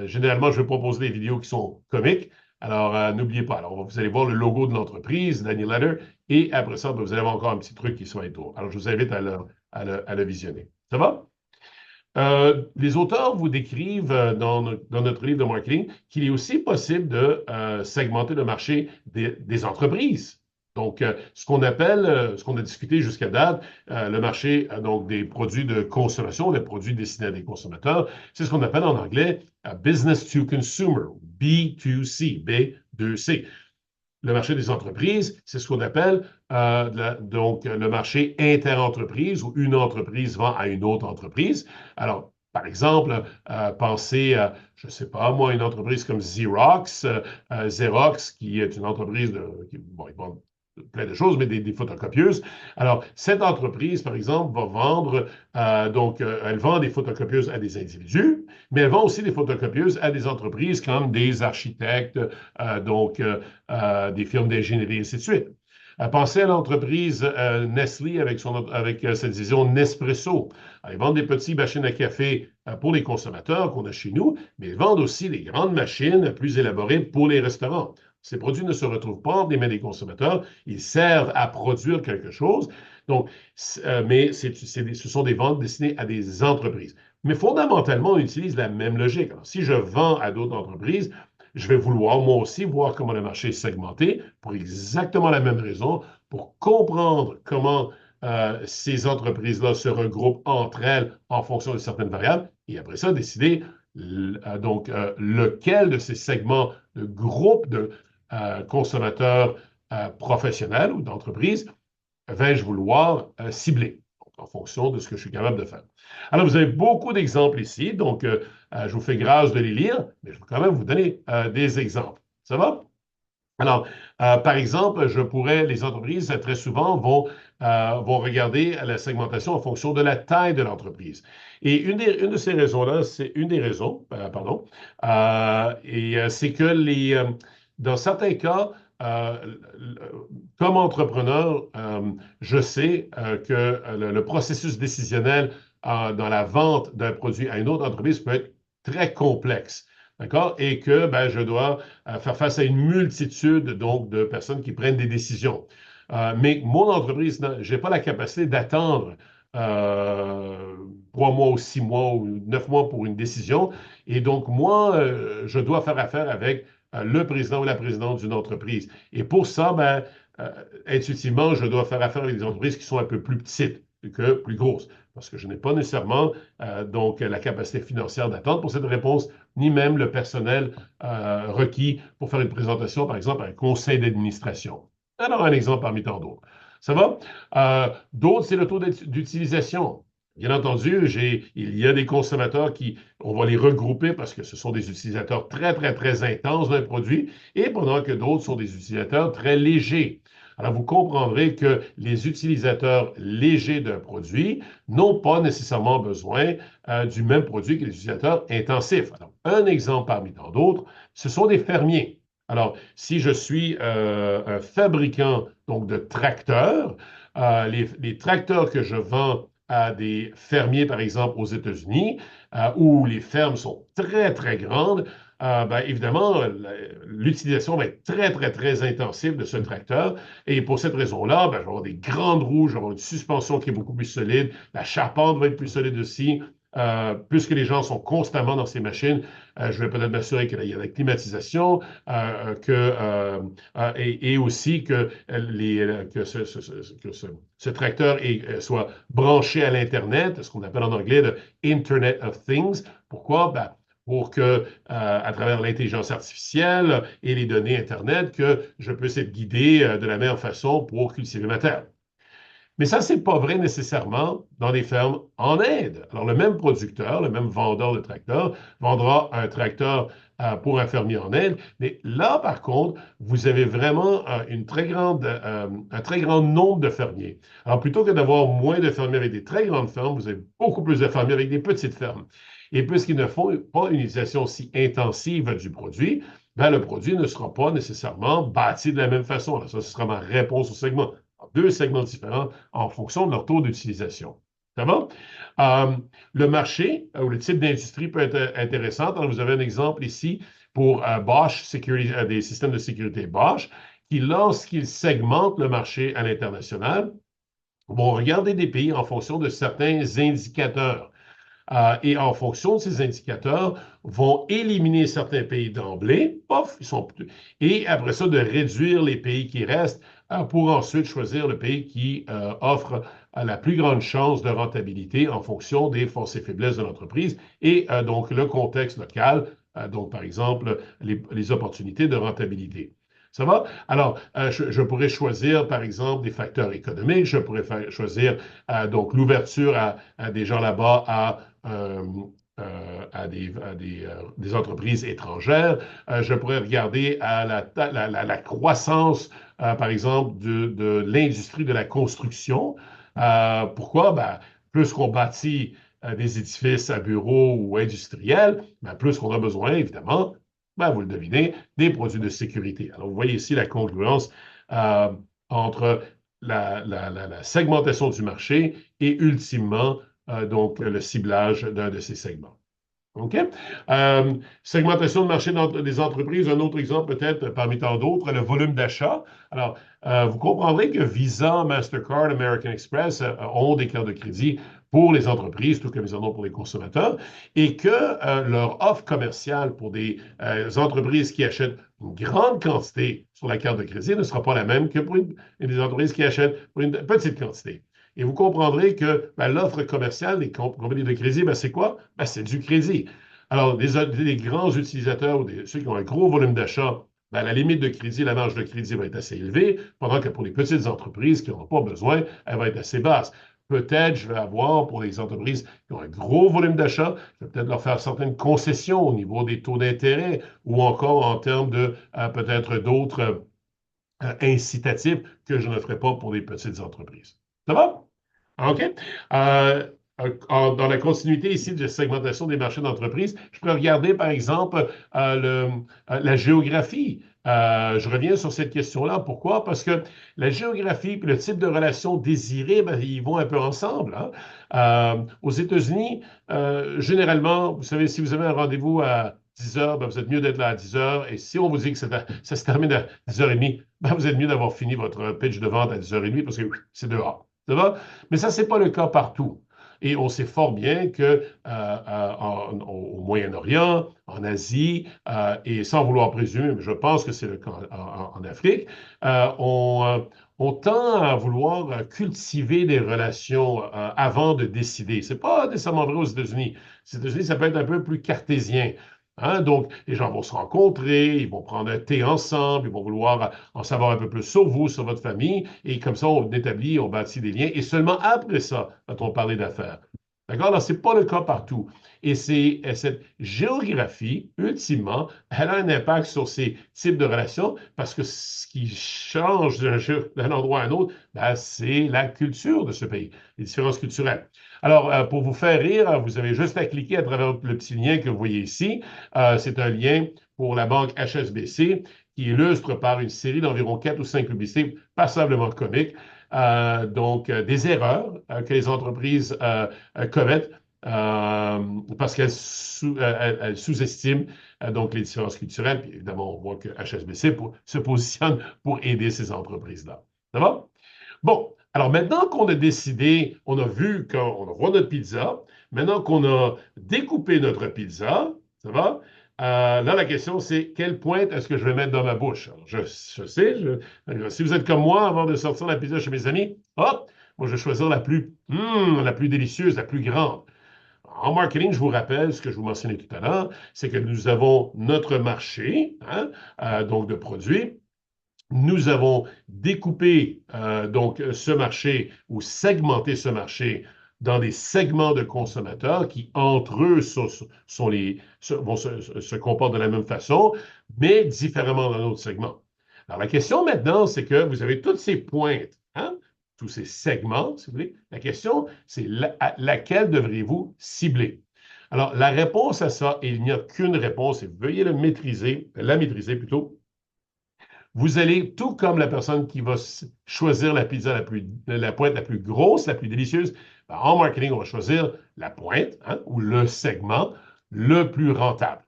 Généralement, je vais proposer des vidéos qui sont comiques. Alors, n'oubliez pas. Alors, vous allez voir le logo de l'entreprise, Daniel Letter, et après ça, vous allez avoir encore un petit truc qui soit autour. Alors, je vous invite à le visionner. Ça va? Les auteurs vous décrivent dans notre livre de marketing qu'il est aussi possible de segmenter le marché des entreprises. Donc, ce qu'on a discuté jusqu'à date, le marché donc des produits de consommation, des produits destinés à des consommateurs, c'est ce qu'on appelle en anglais business to consumer, B2C, B2C. Le marché des entreprises, c'est ce qu'on appelle donc le marché interentreprise où une entreprise vend à une autre entreprise. Alors, par exemple, pensez à, je ne sais pas, moi, une entreprise comme Xerox, Xerox, qui est une entreprise bon, ils vendent plein de choses, mais des photocopieuses. Alors, cette entreprise, par exemple, va vendre, elle vend des photocopieuses à des individus, mais elle vend aussi des photocopieuses à des entreprises comme des architectes, des firmes d'ingénierie, et ainsi de suite. Pensez à l'entreprise Nestlé avec cette division Nespresso. Ils vendent des petites machines à café pour les consommateurs qu'on a chez nous, mais ils vendent aussi des grandes machines plus élaborées pour les restaurants. Ces produits ne se retrouvent pas entre les mains des consommateurs, ils servent à produire quelque chose. Donc, mais ce sont des ventes destinées à des entreprises. Mais fondamentalement, on utilise la même logique. Alors, si je vends à d'autres entreprises, je vais vouloir moi aussi voir comment le marché est segmenté pour exactement la même raison, pour comprendre comment ces entreprises-là se regroupent entre elles en fonction de certaines variables et après ça, décider lequel de ces segments de groupes de consommateurs professionnels ou d'entreprises vais-je vouloir cibler en fonction de ce que je suis capable de faire. Alors, vous avez beaucoup d'exemples ici, donc je vous fais grâce de les lire, mais je vais quand même vous donner des exemples. Ça va? Alors, par exemple, les entreprises très souvent vont regarder la segmentation en fonction de la taille de l'entreprise. Et une de ces raisons-là, c'est une des raisons, pardon, c'est que dans certains cas, euh, comme entrepreneur, je sais que le processus décisionnel dans la vente d'un produit à une autre entreprise peut être très complexe. D'accord? Et que ben, je dois faire face à une multitude donc, de personnes qui prennent des décisions. Mais mon entreprise, je n'ai pas la capacité d'attendre 3 mois ou 6 mois ou 9 mois pour une décision. Et donc, moi, je dois faire affaire avec le président ou la présidente d'une entreprise. Et pour ça, ben, intuitivement, je dois faire affaire avec des entreprises qui sont un peu plus petites que plus grosses, parce que je n'ai pas nécessairement donc la capacité financière d'attendre pour cette réponse, ni même le personnel requis pour faire une présentation, par exemple, à un conseil d'administration. Alors, un exemple parmi tant d'autres. Ça va? D'autres, c'est le taux d'utilisation. Bien entendu, il y a des consommateurs on va les regrouper parce que ce sont des utilisateurs très, très, très intenses d'un produit, et pendant que d'autres sont des utilisateurs très légers. Alors, vous comprendrez que les utilisateurs légers d'un produit n'ont pas nécessairement besoin du même produit que les utilisateurs intensifs. Alors, un exemple parmi tant d'autres, ce sont des fermiers. Alors, si je suis un fabricant donc, de tracteurs, les tracteurs que je vends à des fermiers, par exemple, aux États-Unis, où les fermes sont très, très grandes, ben, évidemment, l'utilisation va être très, très, très intensive de ce tracteur. Et pour cette raison-là, ben, je vais avoir des grandes roues, je vais avoir une suspension qui est beaucoup plus solide, la charpente va être plus solide aussi. Puisque les gens sont constamment dans ces machines, je vais peut-être m'assurer qu'il y a la climatisation, et aussi que, ce tracteur soit branché à l'Internet, ce qu'on appelle en anglais le Internet of Things. Pourquoi? Ben, pour que, à travers l'intelligence artificielle et les données Internet, que je puisse être guidé de la meilleure façon pour cultiver ma terre. Mais ça, c'est pas vrai nécessairement dans les fermes en Inde. Alors, le même producteur, le même vendeur de tracteurs vendra un tracteur pour un fermier en Inde. Mais là, par contre, vous avez vraiment un très grand nombre de fermiers. Alors, plutôt que d'avoir moins de fermiers avec des très grandes fermes, vous avez beaucoup plus de fermiers avec des petites fermes. Et puisqu'ils ne font pas une utilisation si intensive du produit, ben, le produit ne sera pas nécessairement bâti de la même façon. Alors, ça, ce sera ma réponse au segment. Deux segments différents en fonction de leur taux d'utilisation. Ça va? Euh, le marché ou le type d'industrie peut être intéressant. Alors, vous avez un exemple ici pour Bosch, des systèmes de sécurité Bosch, qui, lorsqu'ils segmentent le marché à l'international, vont regarder des pays en fonction de certains indicateurs. Et en fonction de ces indicateurs, vont éliminer certains pays d'emblée, pof, et après ça, de réduire les pays qui restent pour ensuite choisir le pays qui offre la plus grande chance de rentabilité en fonction des forces et faiblesses de l'entreprise et donc le contexte local, donc par exemple les opportunités de rentabilité. Ça va? Alors, je pourrais choisir, par exemple, des facteurs économiques. Je pourrais choisir donc l'ouverture à des gens là-bas des entreprises étrangères. Je pourrais regarder à la croissance, par exemple, de l'industrie de la construction. Pourquoi? Ben, plus qu'on bâtit des édifices à bureaux ou industriels, ben, plus qu'on a besoin, évidemment, ben, vous le devinez, des produits de sécurité. Alors, vous voyez ici la congruence euh, entre la segmentation du marché et ultimement donc le ciblage d'un de ces segments. OK? Segmentation de marché des entreprises, un autre exemple peut-être parmi tant d'autres, le volume d'achat. Alors, vous comprendrez que Visa, Mastercard, American Express ont des cartes de crédit pour les entreprises, tout comme ils en ont pour les consommateurs, et que leur offre commerciale pour des entreprises qui achètent une grande quantité sur la carte de crédit ne sera pas la même que pour des entreprises qui achètent pour une petite quantité. Et vous comprendrez que ben, l'offre commerciale des compagnies de crédit, ben, c'est quoi? Ben, c'est du crédit. Alors, les grands utilisateurs ou ceux qui ont un gros volume d'achat, ben, la limite de crédit, la marge de crédit va être assez élevée, pendant que pour les petites entreprises qui n'en ont pas besoin, elle va être assez basse. Peut-être je vais avoir pour les entreprises qui ont un gros volume d'achat, je vais peut-être leur faire certaines concessions au niveau des taux d'intérêt ou encore en termes de peut-être d'autres incitatifs que je ne ferai pas pour les petites entreprises. Ça va? OK. Dans la continuité ici de la segmentation des marchés d'entreprise, je peux regarder, par exemple, la géographie. Je reviens sur cette question-là. Pourquoi? Parce que la géographie et le type de relation désirée, ben, ils vont un peu ensemble. Hein. Aux États-Unis, généralement, vous savez, si vous avez un rendez-vous à 10 heures, ben, vous êtes mieux d'être là à 10 heures. Et si on vous dit que ça se termine à 10h30, ben, vous êtes mieux d'avoir fini votre pitch de vente à 10h30 parce que c'est dehors. Ça va? Mais ça, ce n'est pas le cas partout. Et on sait fort bien que au Moyen-Orient, en Asie, et sans vouloir présumer, mais je pense que c'est le cas en Afrique, on tend à vouloir cultiver des relations avant de décider. Ce n'est pas nécessairement vrai aux États-Unis. Aux États-Unis, ça peut être un peu plus cartésien. Hein? Donc, les gens vont se rencontrer, ils vont prendre un thé ensemble, ils vont vouloir en savoir un peu plus sur vous, sur votre famille, et comme ça, on établit, on bâtit des liens, et seulement après ça, va-t-on parler d'affaires. D'accord? Alors, ce n'est pas le cas partout. Et c'est cette géographie, ultimement, elle a un impact sur ces types de relations parce que ce qui change d'un endroit à un autre, ben, c'est la culture de ce pays, les différences culturelles. Alors, pour vous faire rire, vous avez juste à cliquer à travers le petit lien que vous voyez ici. C'est un lien pour la banque HSBC qui illustre par une série d'environ 4 ou 5 publicités passablement comiques, donc des erreurs que les entreprises commettent parce qu'elles sous-estiment donc les différences culturelles. Puis évidemment, on voit que HSBC se positionne pour aider ces entreprises-là. Ça va? Bon, alors maintenant qu'on a décidé, on a vu qu'on voit notre pizza, maintenant qu'on a découpé notre pizza, ça va? Là, la question, c'est quelle pointe est-ce que je vais mettre dans ma bouche? Alors, je sais, si vous êtes comme moi, avant de sortir la pizza chez mes amis, hop, moi, je vais choisir la plus délicieuse, la plus grande. En marketing, je vous rappelle ce que je vous mentionnais tout à l'heure, c'est que nous avons notre marché, hein, donc de produits. Nous avons découpé donc ce marché ou segmenté ce marché dans des segments de consommateurs qui, entre eux, se comportent de la même façon, mais différemment dans d'autres segments. Alors, la question maintenant, c'est que vous avez toutes ces pointes, hein, tous ces segments, si vous voulez. La question, c'est laquelle devriez-vous cibler? Alors, la réponse à ça, et il n'y a qu'une réponse, et veuillez la maîtriser plutôt, vous allez, tout comme la personne qui va choisir la pizza la pointe la plus grosse, la plus délicieuse, ben, en marketing, on va choisir la pointe, hein, ou le segment le plus rentable.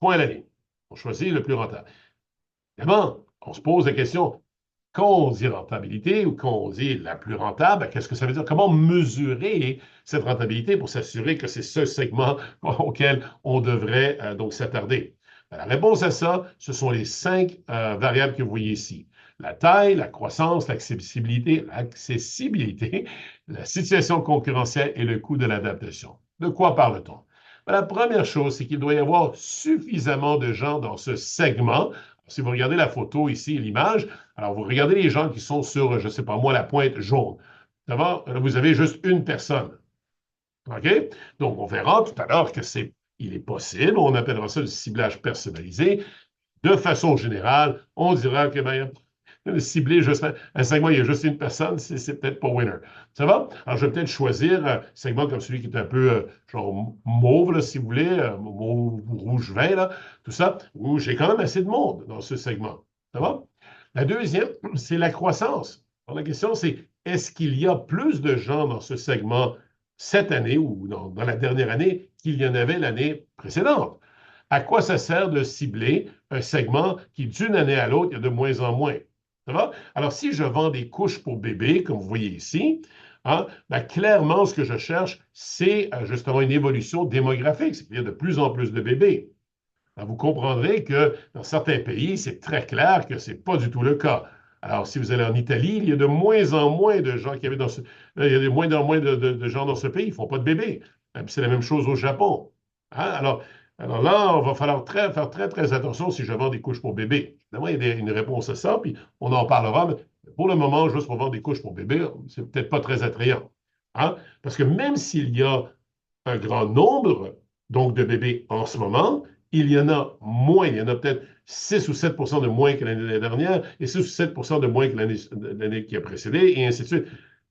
Point à la ligne. On choisit le plus rentable. Évidemment, on se pose la question, quand on dit rentabilité ou quand on dit la plus rentable, qu'est-ce que ça veut dire? Comment mesurer cette rentabilité pour s'assurer que c'est ce segment auquel on devrait donc s'attarder? La réponse à ça, ce sont les 5 variables que vous voyez ici. La taille, la croissance, l'accessibilité, la situation concurrentielle et le coût de l'adaptation. De quoi parle-t-on? La première chose, c'est qu'il doit y avoir suffisamment de gens dans ce segment. Si vous regardez la photo ici, l'image, alors vous regardez les gens qui sont sur, je ne sais pas moi, la pointe jaune. D'abord, vous avez juste une personne. OK? Donc, on verra tout à l'heure que il est possible, on appellera ça le ciblage personnalisé. De façon générale, on dira que ben, cibler juste un segment, il y a juste une personne, c'est peut-être pas winner. Ça va? Alors, je vais peut-être choisir un segment comme celui qui est un peu genre mauve, là, si vous voulez, mauve rouge vin, là, tout ça, où j'ai quand même assez de monde dans ce segment. Ça va? La deuxième, c'est la croissance. Alors, la question, c'est est-ce qu'il y a plus de gens dans ce segment cette année ou dans la dernière année qu'il y en avait l'année précédente? À quoi ça sert de cibler un segment qui, d'une année à l'autre, il y a de moins en moins? Ça va? Alors, si je vends des couches pour bébés, comme vous voyez ici, hein, ben, clairement, ce que je cherche, c'est justement une évolution démographique, c'est-à-dire de plus en plus de bébés. Alors, vous comprendrez que dans certains pays, c'est très clair que ce n'est pas du tout le cas. Alors, si vous allez en Italie, il y a de moins en moins de gens qui habitent dans ce... Il y a de moins en moins de gens dans ce pays. Ils ne font pas de bébés. C'est la même chose au Japon. Hein? Alors là, on va falloir faire très, très attention si je vends des couches pour bébés. Évidemment, il y a une réponse à ça, puis on en parlera, mais pour le moment, juste pour vendre des couches pour bébés, c'est peut-être pas très attrayant. Hein? Parce que même s'il y a un grand nombre donc de bébés en ce moment, il y en a moins. Il y en a peut-être 6 ou 7 de moins que l'année dernière et 6 ou 7 de moins que l'année qui a précédé, et ainsi de suite.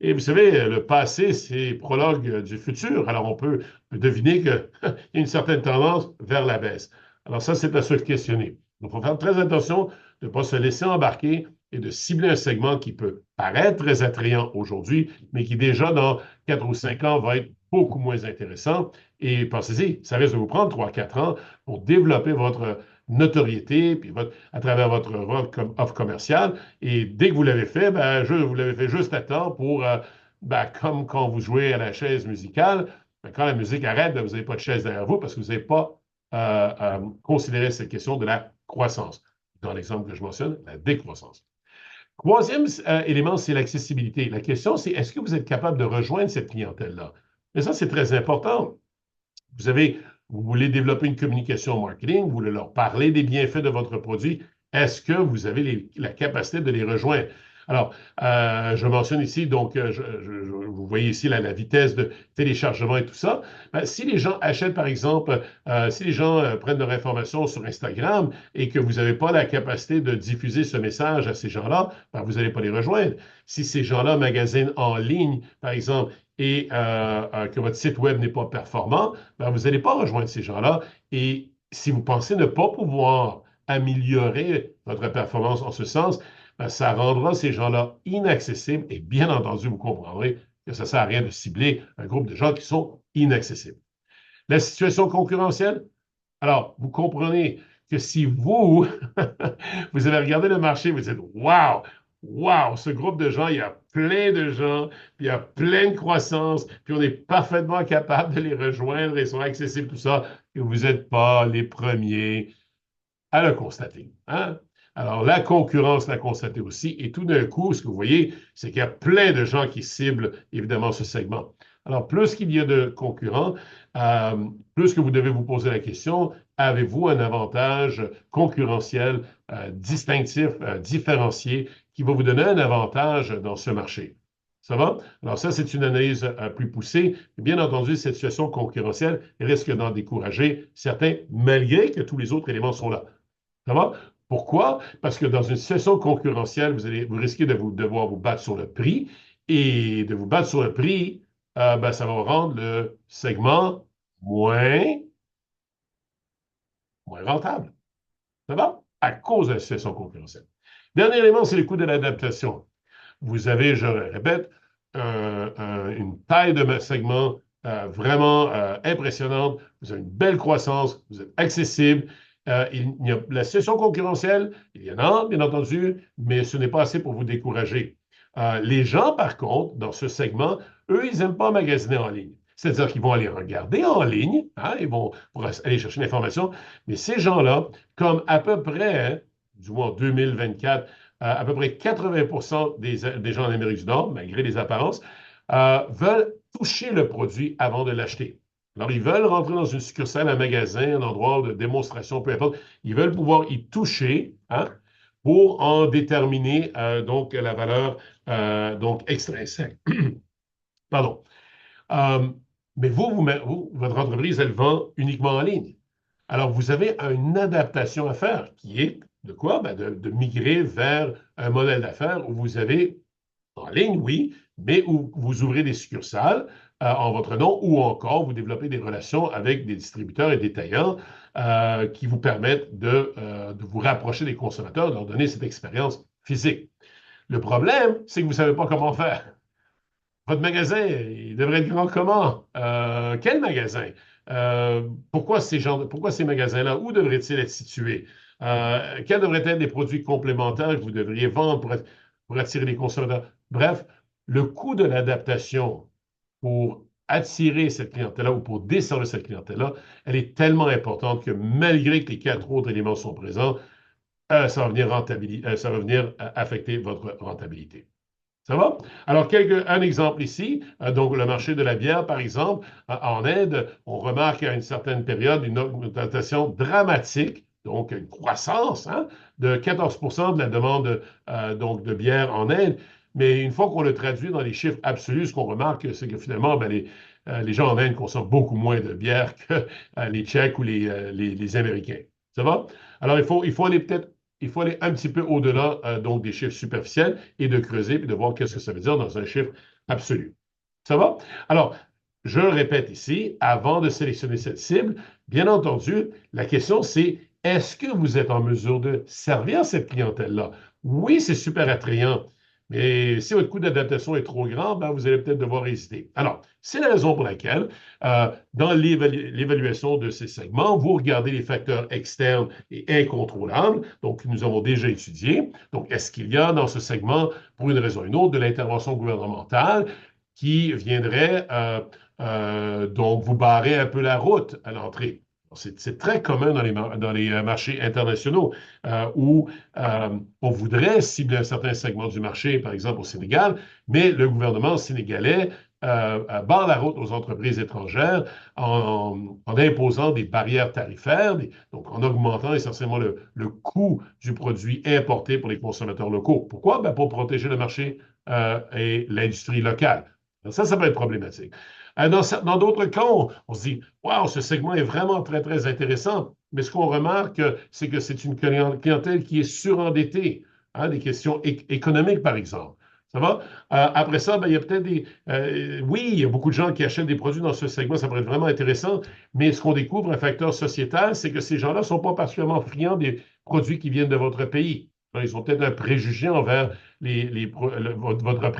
Et vous savez, le passé, c'est prologue du futur. Alors, on peut deviner qu'il y a une certaine tendance vers la baisse. Alors, ça, c'est à se questionner. Donc, il faut faire très attention de ne pas se laisser embarquer et de cibler un segment qui peut paraître très attrayant aujourd'hui, mais qui déjà dans 4 ou 5 ans va être beaucoup moins intéressant. Et pensez-y, ça risque de vous prendre 3 4 ans pour développer votre notoriété, puis à travers votre offre commerciale. Et dès que vous l'avez fait, ben, vous l'avez fait juste à temps pour, ben, comme quand vous jouez à la chaise musicale, ben, quand la musique arrête, ben, vous n'avez pas de chaise derrière vous parce que vous n'avez pas considéré cette question de la croissance. Dans l'exemple que je mentionne, la décroissance. Troisième élément, c'est l'accessibilité. La question, c'est est-ce que vous êtes capable de rejoindre cette clientèle-là? Mais ça, c'est très important. Vous voulez développer une communication marketing, vous voulez leur parler des bienfaits de votre produit. Est-ce que vous avez la capacité de les rejoindre? Alors, je mentionne ici, donc, vous voyez ici la vitesse de téléchargement et tout ça. Ben, si les gens achètent, par exemple, si les gens prennent leur information sur Instagram et que vous n'avez pas la capacité de diffuser ce message à ces gens-là, ben, vous n'allez pas les rejoindre. Si ces gens-là magasinent en ligne, par exemple, et que votre site web n'est pas performant, ben, vous n'allez pas rejoindre ces gens-là. Et si vous pensez ne pas pouvoir améliorer votre performance en ce sens, ben, ça rendra ces gens-là inaccessibles. Et bien entendu, vous comprendrez que ça ne sert à rien de cibler un groupe de gens qui sont inaccessibles. La situation concurrentielle, alors, vous comprenez que si vous, vous avez regardé le marché, vous dites, waouh, waouh, ce groupe de gens, il y a plein de gens, puis il y a plein de croissance, puis on est parfaitement capable de les rejoindre, ils sont accessibles, tout ça, et vous n'êtes pas les premiers à le constater. Hein? Alors, la concurrence l'a constaté aussi, et tout d'un coup, ce que vous voyez, c'est qu'il y a plein de gens qui ciblent, évidemment, ce segment. Alors, plus qu'il y a de concurrents, plus que vous devez vous poser la question, avez-vous un avantage concurrentiel, distinctif, différencié, qui va vous donner un avantage dans ce marché? Ça va? Alors ça, c'est une analyse plus poussée. Bien entendu, cette situation concurrentielle risque d'en décourager certains, malgré que tous les autres éléments sont là. Ça va? Pourquoi? Parce que dans une situation concurrentielle, vous risquez de devoir vous battre sur le prix, et de vous battre sur le prix, ben, ça va rendre le segment moins rentable. Ça va? À cause de la situation concurrentielle. Dernier élément, c'est le coût de l'adaptation. Vous avez, je le répète, une taille de segment vraiment impressionnante. Vous avez une belle croissance, vous êtes accessible. La situation concurrentielle, il y en a, bien entendu, mais ce n'est pas assez pour vous décourager. Les gens, par contre, dans ce segment, eux, ils n'aiment pas magasiner en ligne. C'est-à-dire qu'ils vont aller regarder en ligne, hein, ils vont pour aller chercher l'information, mais ces gens-là, comme à peu près, hein, du moins en 2024, à peu près 80 des gens en Amérique du Nord, malgré les apparences, veulent toucher le produit avant de l'acheter. Alors, ils veulent rentrer dans une succursale, un magasin, un endroit de démonstration, peu importe. Ils veulent pouvoir y toucher, hein, pour en déterminer donc la valeur donc extrinsèque. Pardon. Euh, mais votre entreprise, elle vend uniquement en ligne. Alors, vous avez une adaptation à faire qui est de quoi? Ben, de migrer vers un modèle d'affaires où vous avez en ligne, oui, mais où vous ouvrez des succursales en votre nom ou encore vous développez des relations avec des distributeurs et des détaillants qui vous permettent de vous rapprocher des consommateurs, de leur donner cette expérience physique. Le problème, c'est que vous ne savez pas comment faire. Votre magasin, il devrait être grand comment? Quel magasin? Pourquoi ces magasins-là? Où devraient-ils être situés? Quels devraient être les produits complémentaires que vous devriez vendre pour attirer les consommateurs? Bref, le coût de l'adaptation pour attirer cette clientèle-là ou pour desservir cette clientèle-là, elle est tellement importante que malgré que les quatre autres éléments sont présents, ça va venir, ça va venir affecter votre rentabilité. Ça va? Alors, un exemple ici, donc le marché de la bière, par exemple, en Inde, on remarque à une certaine période une augmentation dramatique, donc une croissance de 14 de la demande donc de bière en Inde. Mais une fois qu'on le traduit dans les chiffres absolus, ce qu'on remarque, c'est que finalement, ben, les gens en Inde consomment beaucoup moins de bière que les Tchèques ou les Américains. Ça va? Alors, il faut aller peut-être il faut aller un petit peu au-delà donc des chiffres superficiels et de creuser et de voir qu'est-ce que ça veut dire dans un chiffre absolu. Ça va? Alors, je le répète ici, avant de sélectionner cette cible, bien entendu, la question c'est est-ce que vous êtes en mesure de servir cette clientèle-là? Oui, c'est super attrayant, mais si votre coût d'adaptation est trop grand, ben, vous allez peut-être devoir hésiter. Alors, c'est la raison pour laquelle, dans l'évaluation de ces segments, vous regardez les facteurs externes et incontrôlables, donc que nous avons déjà étudiés. Donc, est-ce qu'il y a dans ce segment, pour une raison ou une autre, de l'intervention gouvernementale qui viendrait donc vous barrer un peu la route à l'entrée? C'est très commun dans les marchés internationaux où on voudrait cibler un certain segment du marché, par exemple au Sénégal, mais le gouvernement sénégalais barre la route aux entreprises étrangères en imposant des barrières tarifaires, donc en augmentant essentiellement le coût du produit importé pour les consommateurs locaux. Pourquoi? Ben, pour protéger le marché et l'industrie locale. Alors ça peut être problématique. Dans d'autres cas, on se dit, waouh, ce segment est vraiment très, très intéressant. Mais ce qu'on remarque, c'est que c'est une clientèle qui est surendettée, des questions économiques, par exemple. Ça va? Après ça, ben, il y a peut-être oui, il y a beaucoup de gens qui achètent des produits dans ce segment, ça pourrait être vraiment intéressant, mais ce qu'on découvre, un facteur sociétal, c'est que ces gens-là ne sont pas particulièrement friands des produits qui viennent de votre pays. Ils ont peut-être un préjugé envers votre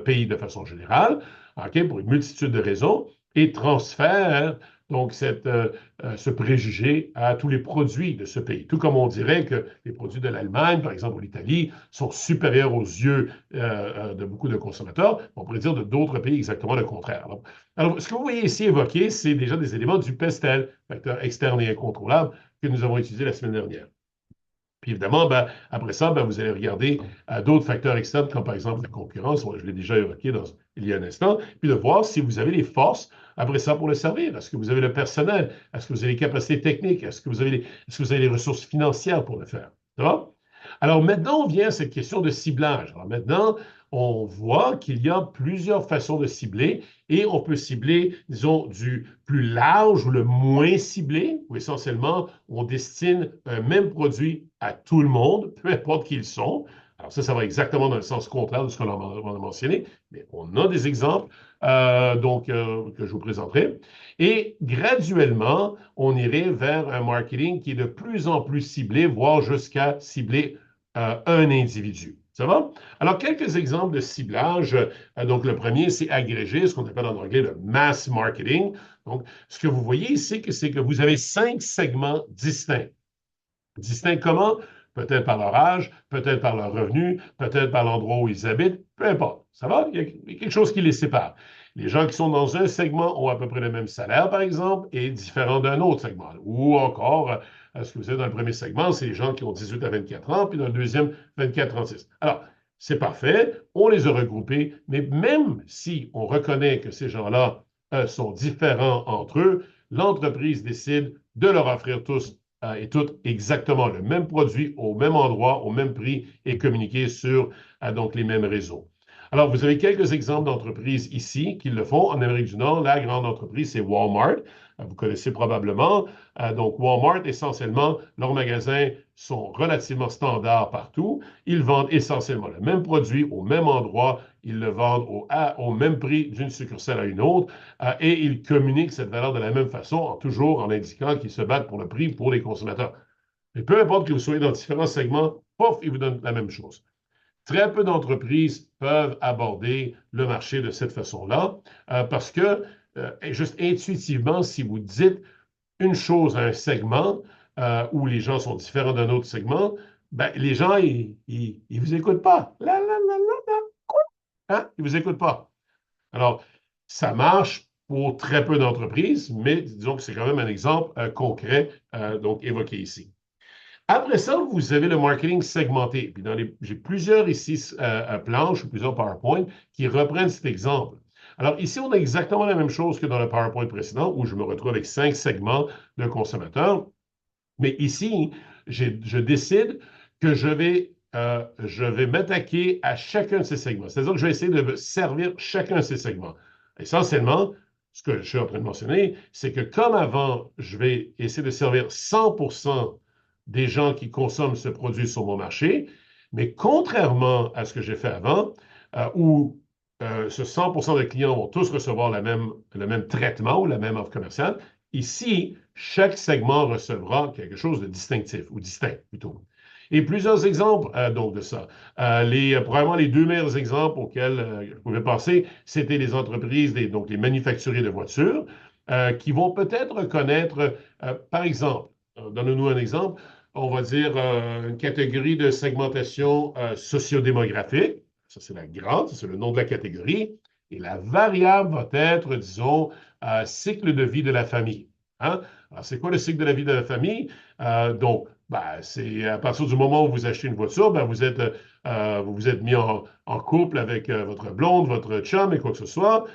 pays de façon générale, pour une multitude de raisons, et transfèrent donc ce préjugé à tous les produits de ce pays. Tout comme on dirait que les produits de l'Allemagne, par exemple, ou l'Italie, sont supérieurs aux yeux de beaucoup de consommateurs. On pourrait dire de d'autres pays exactement le contraire. Alors, ce que vous voyez ici évoqué, c'est déjà des éléments du PESTEL, facteur externe et incontrôlable, que nous avons étudié la semaine dernière. Puis évidemment, ben, après ça, ben, vous allez regarder d'autres facteurs externes, comme par exemple la concurrence, je l'ai déjà évoqué il y a un instant, puis de voir si vous avez les forces après ça pour le servir. Est-ce que vous avez le personnel? Est-ce que vous avez les capacités techniques? Est-ce que vous avez les ressources financières pour le faire? Ça va? Alors maintenant, on vient à cette question de ciblage. Alors maintenant, on voit qu'il y a plusieurs façons de cibler et on peut cibler, disons, du plus large ou le moins ciblé, où essentiellement, on destine un même produit à tout le monde, peu importe qui ils sont. Alors ça va exactement dans le sens contraire de ce qu'on a mentionné, mais on a des exemples que je vous présenterai. Et graduellement, on irait vers un marketing qui est de plus en plus ciblé, voire jusqu'à cibler un individu. Ça va? Alors, quelques exemples de ciblage. Donc, le premier, c'est agrégé, ce qu'on appelle en anglais le mass marketing. Donc, ce que vous voyez ici, c'est que vous avez 5 segments distincts. Distincts comment? Peut-être par leur âge, peut-être par leur revenu, peut-être par l'endroit où ils habitent, peu importe. Ça va? Il y a quelque chose qui les sépare. Les gens qui sont dans un segment ont à peu près le même salaire, par exemple, et différents d'un autre segment. Ou encore, ce que vous avez dans le premier segment, c'est les gens qui ont 18 à 24 ans, puis dans le deuxième, 24 à 36. Alors, c'est parfait, on les a regroupés, mais même si on reconnaît que ces gens-là sont différents entre eux, l'entreprise décide de leur offrir tous et toutes exactement le même produit au même endroit, au même prix et communiquer sur donc les mêmes réseaux. Alors, vous avez quelques exemples d'entreprises ici qui le font. En Amérique du Nord, la grande entreprise, c'est Walmart. Vous connaissez probablement. Donc, Walmart, essentiellement, leurs magasins sont relativement standards partout. Ils vendent essentiellement le même produit au même endroit. Ils le vendent au même prix d'une succursale à une autre. Et ils communiquent cette valeur de la même façon, toujours en indiquant qu'ils se battent pour le prix pour les consommateurs. Mais peu importe que vous soyez dans différents segments, pof, ils vous donnent la même chose. Très peu d'entreprises peuvent aborder le marché de cette façon-là parce que, juste intuitivement, si vous dites une chose à un segment où les gens sont différents d'un autre segment, ben, les gens, ils vous écoutent pas. La, la, la, la, la. Hein? Ils ne vous écoutent pas. Alors, ça marche pour très peu d'entreprises, mais disons que c'est quand même un exemple concret donc évoqué ici. Après ça, vous avez le marketing segmenté. Puis j'ai plusieurs ici planches ou plusieurs PowerPoint qui reprennent cet exemple. Alors ici, on a exactement la même chose que dans le PowerPoint précédent où je me retrouve avec 5 segments de consommateurs. Mais ici, je décide que je vais m'attaquer à chacun de ces segments. C'est-à-dire que je vais essayer de servir chacun de ces segments. Essentiellement, ce que je suis en train de mentionner, c'est que comme avant, je vais essayer de servir 100% des gens qui consomment ce produit sur mon marché, mais contrairement à ce que j'ai fait avant, où ce 100% des clients vont tous recevoir le même traitement ou la même offre commerciale, ici, chaque segment recevra quelque chose de distinctif, ou distinct plutôt. Et plusieurs exemples donc de ça. Probablement les deux meilleurs exemples auxquels je pouvais penser, c'était les entreprises, donc les manufacturiers de voitures, qui vont peut-être reconnaître, par exemple, donne-nous un exemple, on va dire une catégorie de segmentation sociodémographique. Ça, c'est la grande, c'est le nom de la catégorie. Et la variable va être, disons, cycle de vie de la famille. Hein? Alors, c'est quoi le cycle de la vie de la famille? Donc, ben, c'est à partir du moment où vous achetez une voiture, ben, vous vous êtes mis en couple avec votre blonde, votre chum et quoi que ce soit.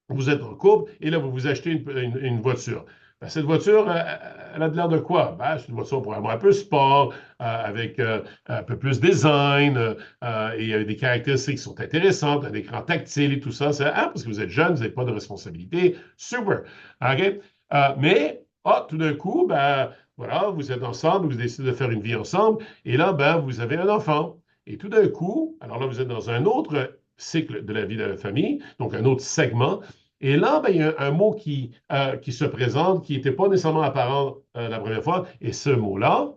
Vous êtes en couple et là, vous vous achetez une voiture. Ben, cette voiture, elle a de l'air de quoi? Ben, c'est une voiture probablement un peu sport, avec un peu plus design, et avec des caractéristiques qui sont intéressantes, un écran tactile et tout ça. C'est parce que vous êtes jeune, vous n'avez pas de responsabilité. Super. OK? Mais, tout d'un coup, ben, voilà, vous êtes ensemble, vous décidez de faire une vie ensemble, et là, ben, vous avez un enfant. Et tout d'un coup, alors là, vous êtes dans un autre cycle de la vie de la famille, donc un autre segment. Et là, ben, il y a un mot qui se présente, qui n'était pas nécessairement apparent la première fois, et ce mot-là,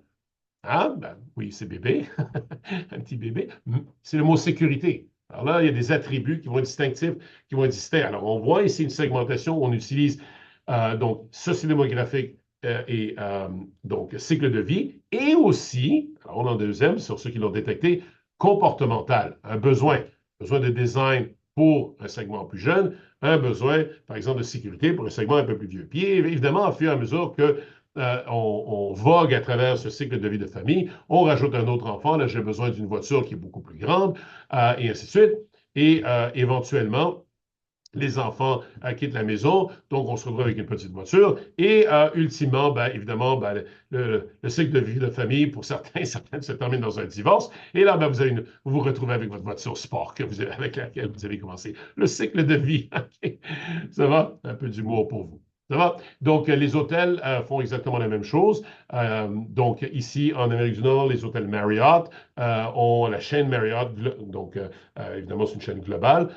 hein, ben, oui, c'est bébé, un petit bébé, c'est le mot sécurité. Alors là, il y a des attributs qui vont être distinctifs, qui vont être distincts. Alors, on voit ici une segmentation où on utilise donc sociodémographique et donc cycle de vie, et aussi, alors on en deuxième, sur ceux qui l'ont détecté, comportemental, un besoin de design pour un segment plus jeune, un besoin, par exemple, de sécurité pour un segment un peu plus vieux. Puis évidemment, au fur et à mesure que on vogue à travers ce cycle de vie de famille. On rajoute un autre enfant. Là, j'ai besoin d'une voiture qui est beaucoup plus grande, et ainsi de suite. Et éventuellement, les enfants quittent la maison, donc on se retrouve avec une petite voiture. Et ultimement, ben, évidemment, ben, le cycle de vie de famille, pour certains, certaines se termine dans un divorce. Et là, ben, vous vous retrouvez avec votre voiture sport avec laquelle vous avez commencé le cycle de vie. Okay? Ça va? Un peu d'humour pour vous. Ça va? Donc, les hôtels font exactement la même chose. Donc, ici, en Amérique du Nord, les hôtels Marriott ont la chaîne Marriott. Donc, évidemment, c'est une chaîne globale.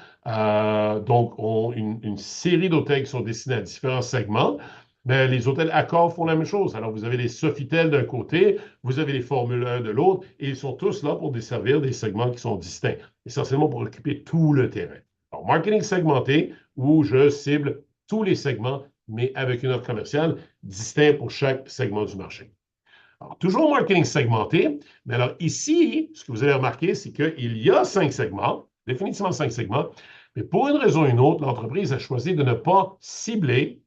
Donc, ont une série d'hôtels qui sont destinés à différents segments. Mais les hôtels Accor font la même chose. Alors, vous avez les Sofitel d'un côté, vous avez les Formule 1 de l'autre, et ils sont tous là pour desservir des segments qui sont distincts, essentiellement pour occuper tout le terrain. Alors, marketing segmenté, où je cible tous les segments, mais avec une offre commerciale distincte pour chaque segment du marché. Alors, toujours marketing segmenté, mais alors ici, ce que vous avez remarqué, c'est qu'il y a 5 segments, définitivement 5 segments, mais pour une raison ou une autre, l'entreprise a choisi de ne pas cibler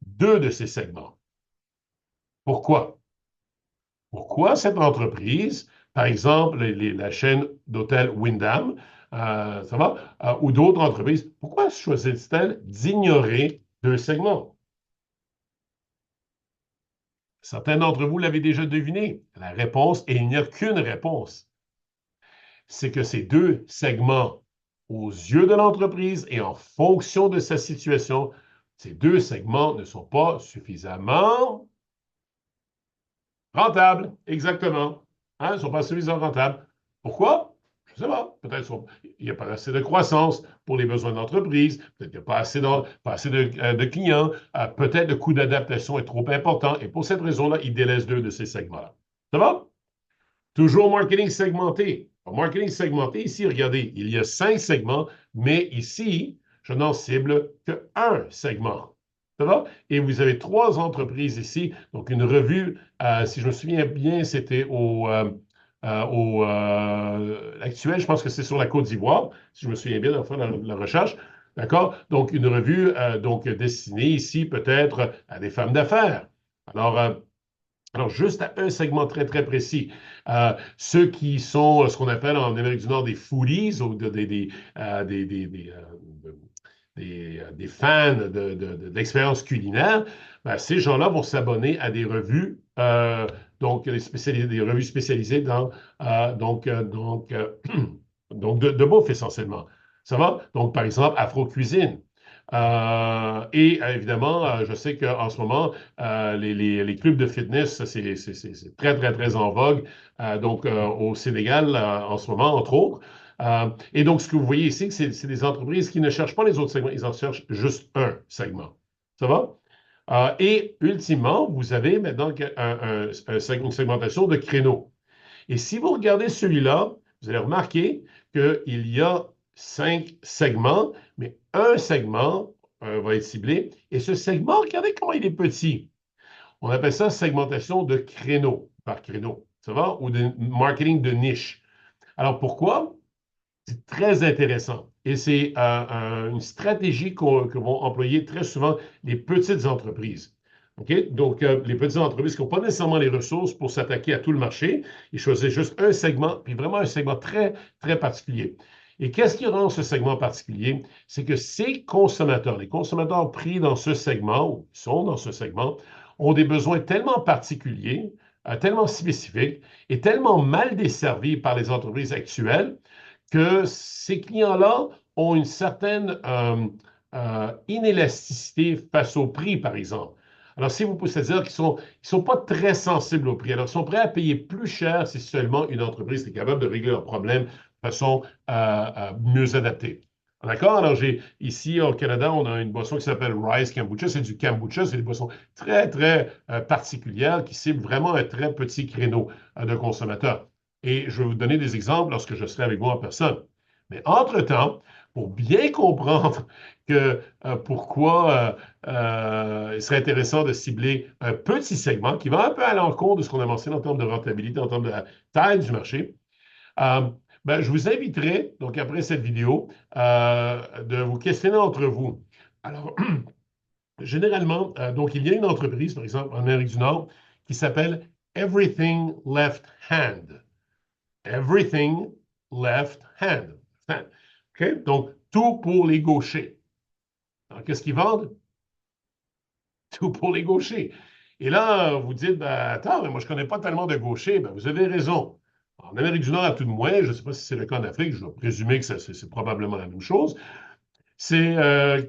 2 de ces segments. Pourquoi? Pourquoi cette entreprise, par exemple la chaîne d'hôtels Wyndham, ça va, ou d'autres entreprises, pourquoi choisit-elle d'ignorer 2 segments? Certains d'entre vous l'avaient déjà deviné. La réponse, et il n'y a qu'une réponse, c'est que ces 2 segments, aux yeux de l'entreprise et en fonction de sa situation, ces 2 segments ne sont pas suffisamment rentables. Exactement. Hein, ils ne sont pas suffisamment rentables. Pourquoi? Je ne sais pas. Peut-être qu'il n'y a pas assez de croissance pour les besoins d'entreprise. Peut-être qu'il n'y a pas assez de clients. Peut-être le coût d'adaptation est trop important. Et pour cette raison-là, ils délaissent 2 de ces segments-là. Ça va? Toujours marketing segmenté. Marketing segmenté, ici, regardez, il y a 5 segments, mais ici, je n'en cible qu'un segment. Ça va? Et vous avez 3 entreprises ici. Donc, une revue, si je me souviens bien, c'était actuel, je pense que c'est sur la Côte d'Ivoire, si je me souviens bien de faire la recherche. D'accord? Donc, une revue donc destinée ici peut-être à des femmes d'affaires. Alors, alors, juste à un segment très, très précis. Ceux qui sont ce qu'on appelle en Amérique du Nord des foodies ou des fans d'expériences culinaires, ben, ces gens-là vont s'abonner à des revues, donc des revues spécialisées dans donc de bouffe essentiellement. Ça va? Donc, par exemple, Afro-Cuisine. Évidemment, je sais qu'en ce moment, les clubs de fitness, c'est très, très, très en vogue. Au Sénégal, en ce moment, entre autres. Et donc, ce que vous voyez ici, c'est des entreprises qui ne cherchent pas les autres segments, ils en cherchent juste un segment. Ça va? Et ultimement, vous avez maintenant une segmentation de créneaux. Et si vous regardez celui-là, vous allez remarquer qu'il y a 5 segments, mais un segment va être ciblé. Et ce segment, regardez comment il est petit. On appelle ça segmentation de créneaux, par créneau. Ça va? Ou de marketing de niche. Alors pourquoi? C'est très intéressant. Et c'est une stratégie que vont employer très souvent les petites entreprises. OK? Donc, les petites entreprises qui n'ont pas nécessairement les ressources pour s'attaquer à tout le marché, ils choisissent juste un segment, puis vraiment un segment très, très particulier. Et qu'est-ce qui rend ce segment particulier? C'est que ces consommateurs, les consommateurs pris dans ce segment, ou qui sont dans ce segment, ont des besoins tellement particuliers, tellement spécifiques et tellement mal desservis par les entreprises actuelles que ces clients-là ont une certaine inélasticité face au prix, par exemple. Alors, si vous pouvez, c'est-à-dire qu'ils sont pas très sensibles au prix. Alors, ils sont prêts à payer plus cher si seulement une entreprise est capable de régler leurs problèmes de façon mieux adaptée. D'accord? Alors, ici au Canada, on a une boisson qui s'appelle Rise Kombucha. C'est du kombucha, c'est des boissons très, très particulières qui ciblent vraiment un très petit créneau de consommateurs. Et je vais vous donner des exemples lorsque je serai avec vous en personne. Mais entre-temps, pour bien comprendre pourquoi il serait intéressant de cibler un petit segment qui va un peu à l'encontre de ce qu'on a mentionné en termes de rentabilité, en termes de la taille du marché, euh, ben, je vous inviterai, donc après cette vidéo, de vous questionner entre vous. Alors, généralement, donc il y a une entreprise, par exemple, en Amérique du Nord, qui s'appelle Everything Left Hand. Everything left hand. OK? Donc, tout pour les gauchers. Alors, qu'est-ce qu'ils vendent? Tout pour les gauchers. Et là, vous dites, ben, attends, mais moi, je ne connais pas tellement de gauchers. Ben, vous avez raison. En Amérique du Nord, à tout de moins, je ne sais pas si c'est le cas en Afrique, je dois présumer que c'est probablement la même chose, c'est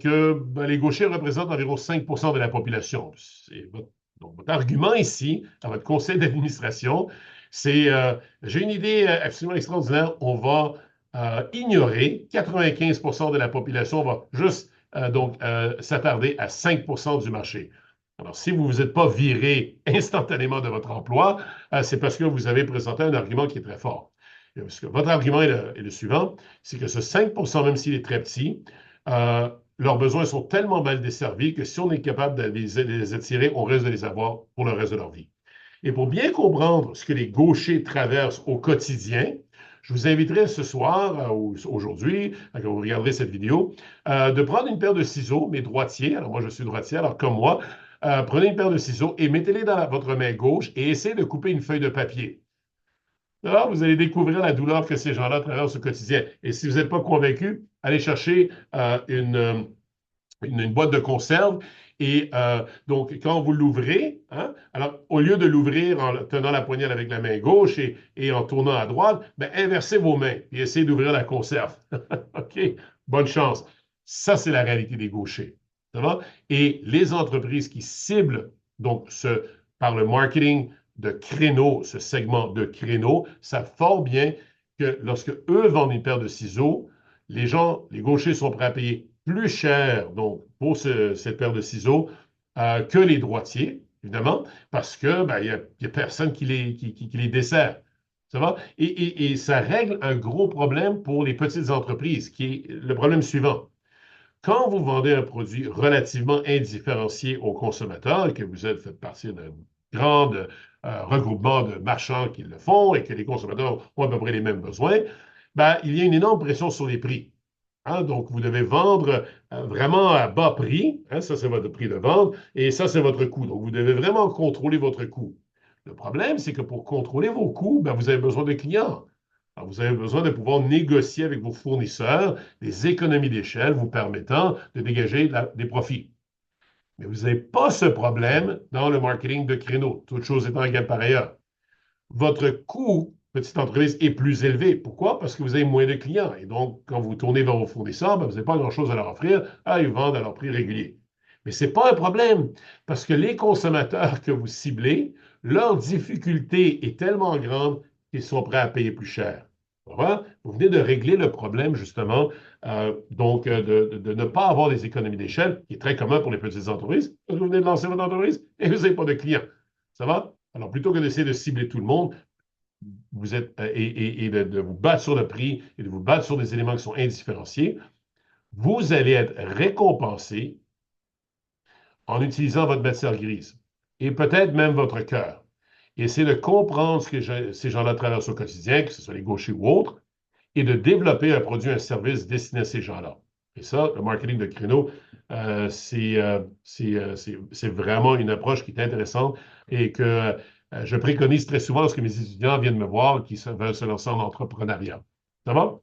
que ben, les gauchers représentent environ 5% de la population. Donc, votre argument ici, à votre conseil d'administration, c'est j'ai une idée absolument extraordinaire, on va ignorer 95% de la population, on va juste s'attarder à 5% du marché. Alors, si vous ne vous êtes pas viré instantanément de votre emploi, c'est parce que vous avez présenté un argument qui est très fort. Parce que votre argument est le suivant, c'est que ce 5%, même s'il est très petit, leurs besoins sont tellement mal desservis que si on est capable de les attirer, on risque de les avoir pour le reste de leur vie. Et pour bien comprendre ce que les gauchers traversent au quotidien, je vous inviterai ce soir ou aujourd'hui, quand vous regarderez cette vidéo, de prendre une paire de ciseaux, mes droitiers. Alors moi, je suis droitier, alors comme moi, prenez une paire de ciseaux et mettez-les dans votre main gauche et essayez de couper une feuille de papier. Alors, vous allez découvrir la douleur que ces gens-là traversent au quotidien. Et si vous n'êtes pas convaincu, allez chercher une boîte de conserve. Et donc, quand vous l'ouvrez, hein, alors au lieu de l'ouvrir en tenant la poignelle avec la main gauche et en tournant à droite, ben, inversez vos mains et essayez d'ouvrir la conserve. OK? Bonne chance. Ça, c'est la réalité des gauchers. Ça va? Et les entreprises qui ciblent donc par le marketing de créneaux, ce segment de créneaux, savent fort bien que lorsque eux vendent une paire de ciseaux, les gens, les gauchers sont prêts à payer plus cher donc, pour cette paire de ciseaux que les droitiers, évidemment, parce que ben, y a personne qui les dessert. Ça va? Et ça règle un gros problème pour les petites entreprises, qui est le problème suivant. Quand vous vendez un produit relativement indifférencié au consommateur, que vous faites partie d'une grand regroupement de marchands qui le font et que les consommateurs ont à peu près les mêmes besoins, ben, il y a une énorme pression sur les prix. Hein, donc, vous devez vendre vraiment à bas prix. Hein, ça, c'est votre prix de vente. Et ça, c'est votre coût. Donc, vous devez vraiment contrôler votre coût. Le problème, c'est que pour contrôler vos coûts, ben, vous avez besoin de clients. Alors, vous avez besoin de pouvoir négocier avec vos fournisseurs des économies d'échelle vous permettant de dégager des profits. Mais vous n'avez pas ce problème dans le marketing de créneau, toute chose étant égale par ailleurs. Votre coût, petite entreprise, est plus élevé. Pourquoi? Parce que vous avez moins de clients. Et donc, quand vous tournez vers vos fournisseurs, ben, vous n'avez pas grand-chose à leur offrir. Ah, ils vendent à leur prix régulier. Mais ce n'est pas un problème, parce que les consommateurs que vous ciblez, leur difficulté est tellement grande qu'ils sont prêts à payer plus cher. Vous venez de régler le problème, justement, de ne pas avoir des économies d'échelle, qui est très commun pour les petites entreprises. Vous venez de lancer votre entreprise et vous n'avez pas de clients. Ça va? Alors, plutôt que d'essayer de cibler tout le monde, vous êtes, et de vous battre sur le prix et de vous battre sur des éléments qui sont indifférenciés, vous allez être récompensé en utilisant votre matière grise et peut-être même votre cœur. Et essayez de comprendre ce que ces gens-là traversent au quotidien, que ce soit les gauchers ou autres, et de développer un produit, un service destiné à ces gens-là. Et ça, le marketing de créneau, c'est vraiment une approche qui est intéressante et que je préconise très souvent lorsque mes étudiants viennent me voir qui veulent se lancer en entrepreneuriat. Ça va?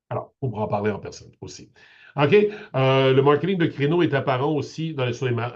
Alors, on pourra en parler en personne aussi. OK. Le marketing de créneau est apparent aussi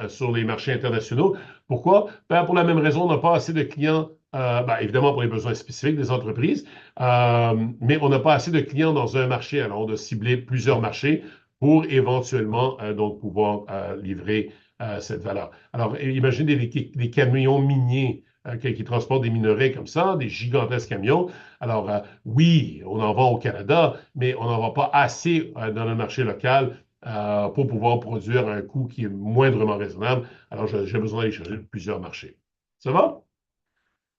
sur les marchés internationaux. Pourquoi? Ben, pour la même raison, on n'a pas assez de clients, ben, évidemment pour les besoins spécifiques des entreprises, mais on n'a pas assez de clients dans un marché. Alors, on doit cibler plusieurs marchés pour éventuellement donc pouvoir livrer cette valeur. Alors, imaginez des camions miniers qui transportent des minerais comme ça, des gigantesques camions. Alors, oui, on en vend au Canada, mais on n'en vend pas assez dans le marché local pour pouvoir produire un coût qui est moindrement raisonnable. Alors, j'ai besoin d'aller chercher plusieurs marchés. Ça va?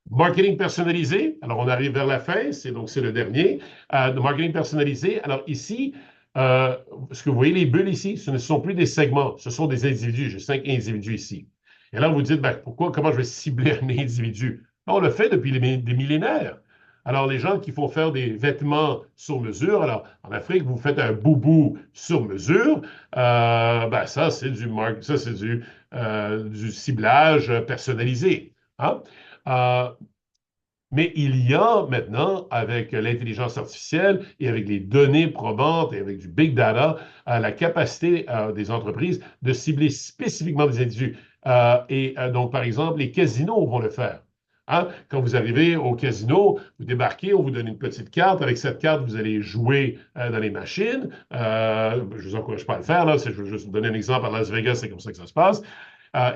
Marketing personnalisé. Alors, on arrive vers la fin. C'est le dernier. Le marketing personnalisé. Alors, ici, ce que vous voyez, les bulles ici, ce ne sont plus des segments. Ce sont des individus. J'ai 5 individus ici. Et là, vous dites, ben, comment je vais cibler un individu? Ben, on le fait depuis des millénaires. Alors, les gens qui font faire des vêtements sur mesure, alors en Afrique, vous faites un boubou sur mesure, ben, ça, c'est du ciblage personnalisé. Hein? Euh, mais il y a maintenant, avec l'intelligence artificielle et avec les données probantes et avec du big data, la capacité des entreprises de cibler spécifiquement des individus. Donc, par exemple, les casinos vont le faire. Hein? Quand vous arrivez au casino, vous débarquez, on vous donne une petite carte. Avec cette carte, vous allez jouer dans les machines. Je ne vous encourage pas à le faire, là. Je veux juste vous donner un exemple. À Las Vegas, c'est comme ça que ça se passe.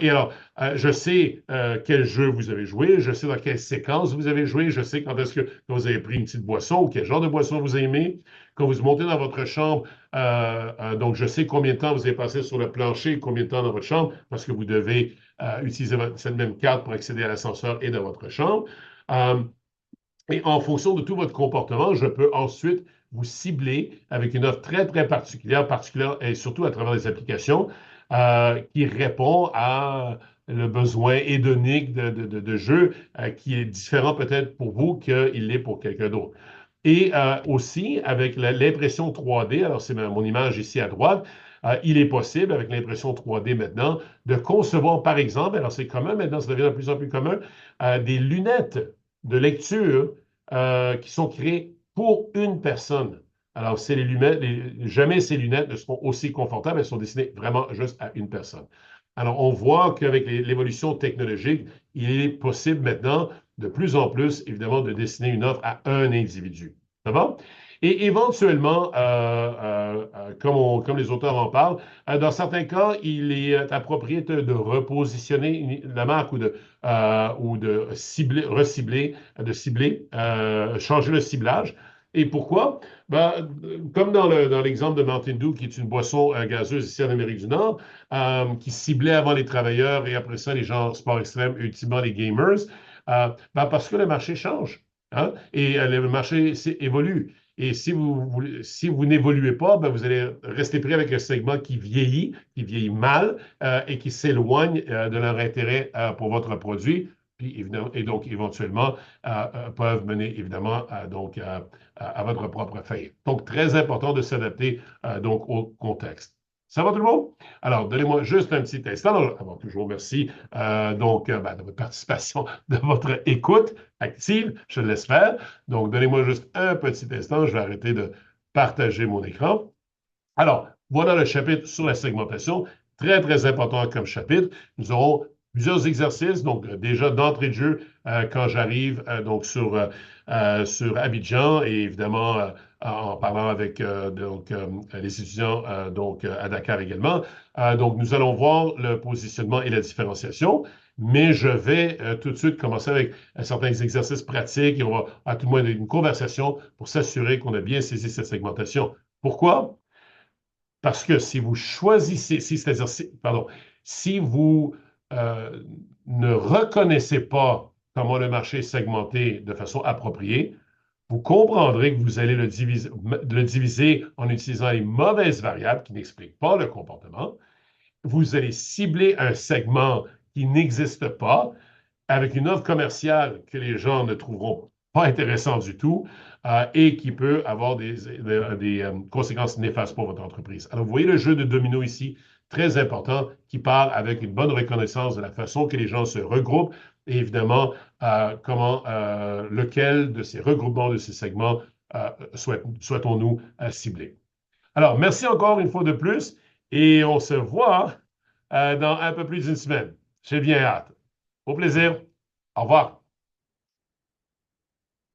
Et alors, je sais quel jeu vous avez joué, je sais dans quelle séquence vous avez joué, je sais quand est-ce que quand vous avez pris une petite boisson ou quel genre de boisson vous aimez. Quand vous montez dans votre chambre, donc je sais combien de temps vous avez passé sur le plancher, combien de temps dans votre chambre, parce que vous devez utiliser cette même carte pour accéder à l'ascenseur et dans votre chambre. Euh, et en fonction de tout votre comportement, je peux ensuite vous cibler avec une offre très, très particulière et surtout à travers les applications qui répond à le besoin hédonique de jeu qui est différent peut-être pour vous qu'il l'est pour quelqu'un d'autre. Et aussi, avec l'impression 3D, alors c'est mon image ici à droite, il est possible, avec l'impression 3D maintenant, de concevoir, par exemple, alors c'est commun maintenant, ça devient de plus en plus commun, des lunettes de lecture qui sont créées pour une personne. Alors, c'est les lunettes, jamais ces lunettes ne seront aussi confortables, elles sont destinées vraiment juste à une personne. Alors, on voit qu'avec l'évolution technologique, il est possible maintenant, de plus en plus, évidemment, de destiner une offre à un individu. Ça va? Et éventuellement, comme les auteurs en parlent, dans certains cas, il est approprié de repositionner la marque ou de cibler, recibler, de cibler, changer le ciblage. Et pourquoi? Ben, comme dans l'exemple de Mountain Dew, qui est une boisson gazeuse ici en Amérique du Nord, qui ciblait avant les travailleurs et après ça les gens sport extrême, ultimement les gamers, ben parce que le marché change. Hein? Et le marché évolue. Et si vous n'évoluez pas, ben, vous allez rester pris avec un segment qui vieillit mal et qui s'éloigne de leur intérêt pour votre produit. Puis, évidemment, et donc, éventuellement, peuvent mener, évidemment, à votre propre faillite. Donc, très important de s'adapter donc au contexte. Ça va tout le monde? Alors, donnez-moi juste un petit instant. Avant que je vous remercie de votre participation, de votre écoute active, je l'espère. Donc, donnez-moi juste un petit instant. Je vais arrêter de partager mon écran. Alors, voilà le chapitre sur la segmentation. Très, très important comme chapitre. Nous aurons plusieurs exercices. Donc, déjà d'entrée de jeu, quand j'arrive sur Abidjan et évidemment en parlant avec les étudiants à Dakar également. Donc, nous allons voir le positionnement et la différenciation. Mais je vais tout de suite commencer avec certains exercices pratiques et on va à tout le moins une conversation pour s'assurer qu'on a bien saisi cette segmentation. Pourquoi? Parce que si vous choisissez, c'est-à-dire, pardon, si vous euh, ne reconnaissez pas comment le marché est segmenté de façon appropriée, vous comprendrez que vous allez le diviser en utilisant les mauvaises variables qui n'expliquent pas le comportement. Vous allez cibler un segment qui n'existe pas avec une offre commerciale que les gens ne trouveront pas intéressante du tout et qui peut avoir des conséquences néfastes pour votre entreprise. Alors, vous voyez le jeu de domino ici, très important, qui part avec une bonne reconnaissance de la façon que les gens se regroupent et évidemment, lequel de ces regroupements, de ces segments souhaitons-nous cibler. Alors, merci encore une fois de plus et on se voit dans un peu plus d'une semaine. J'ai bien hâte. Au plaisir. Au revoir.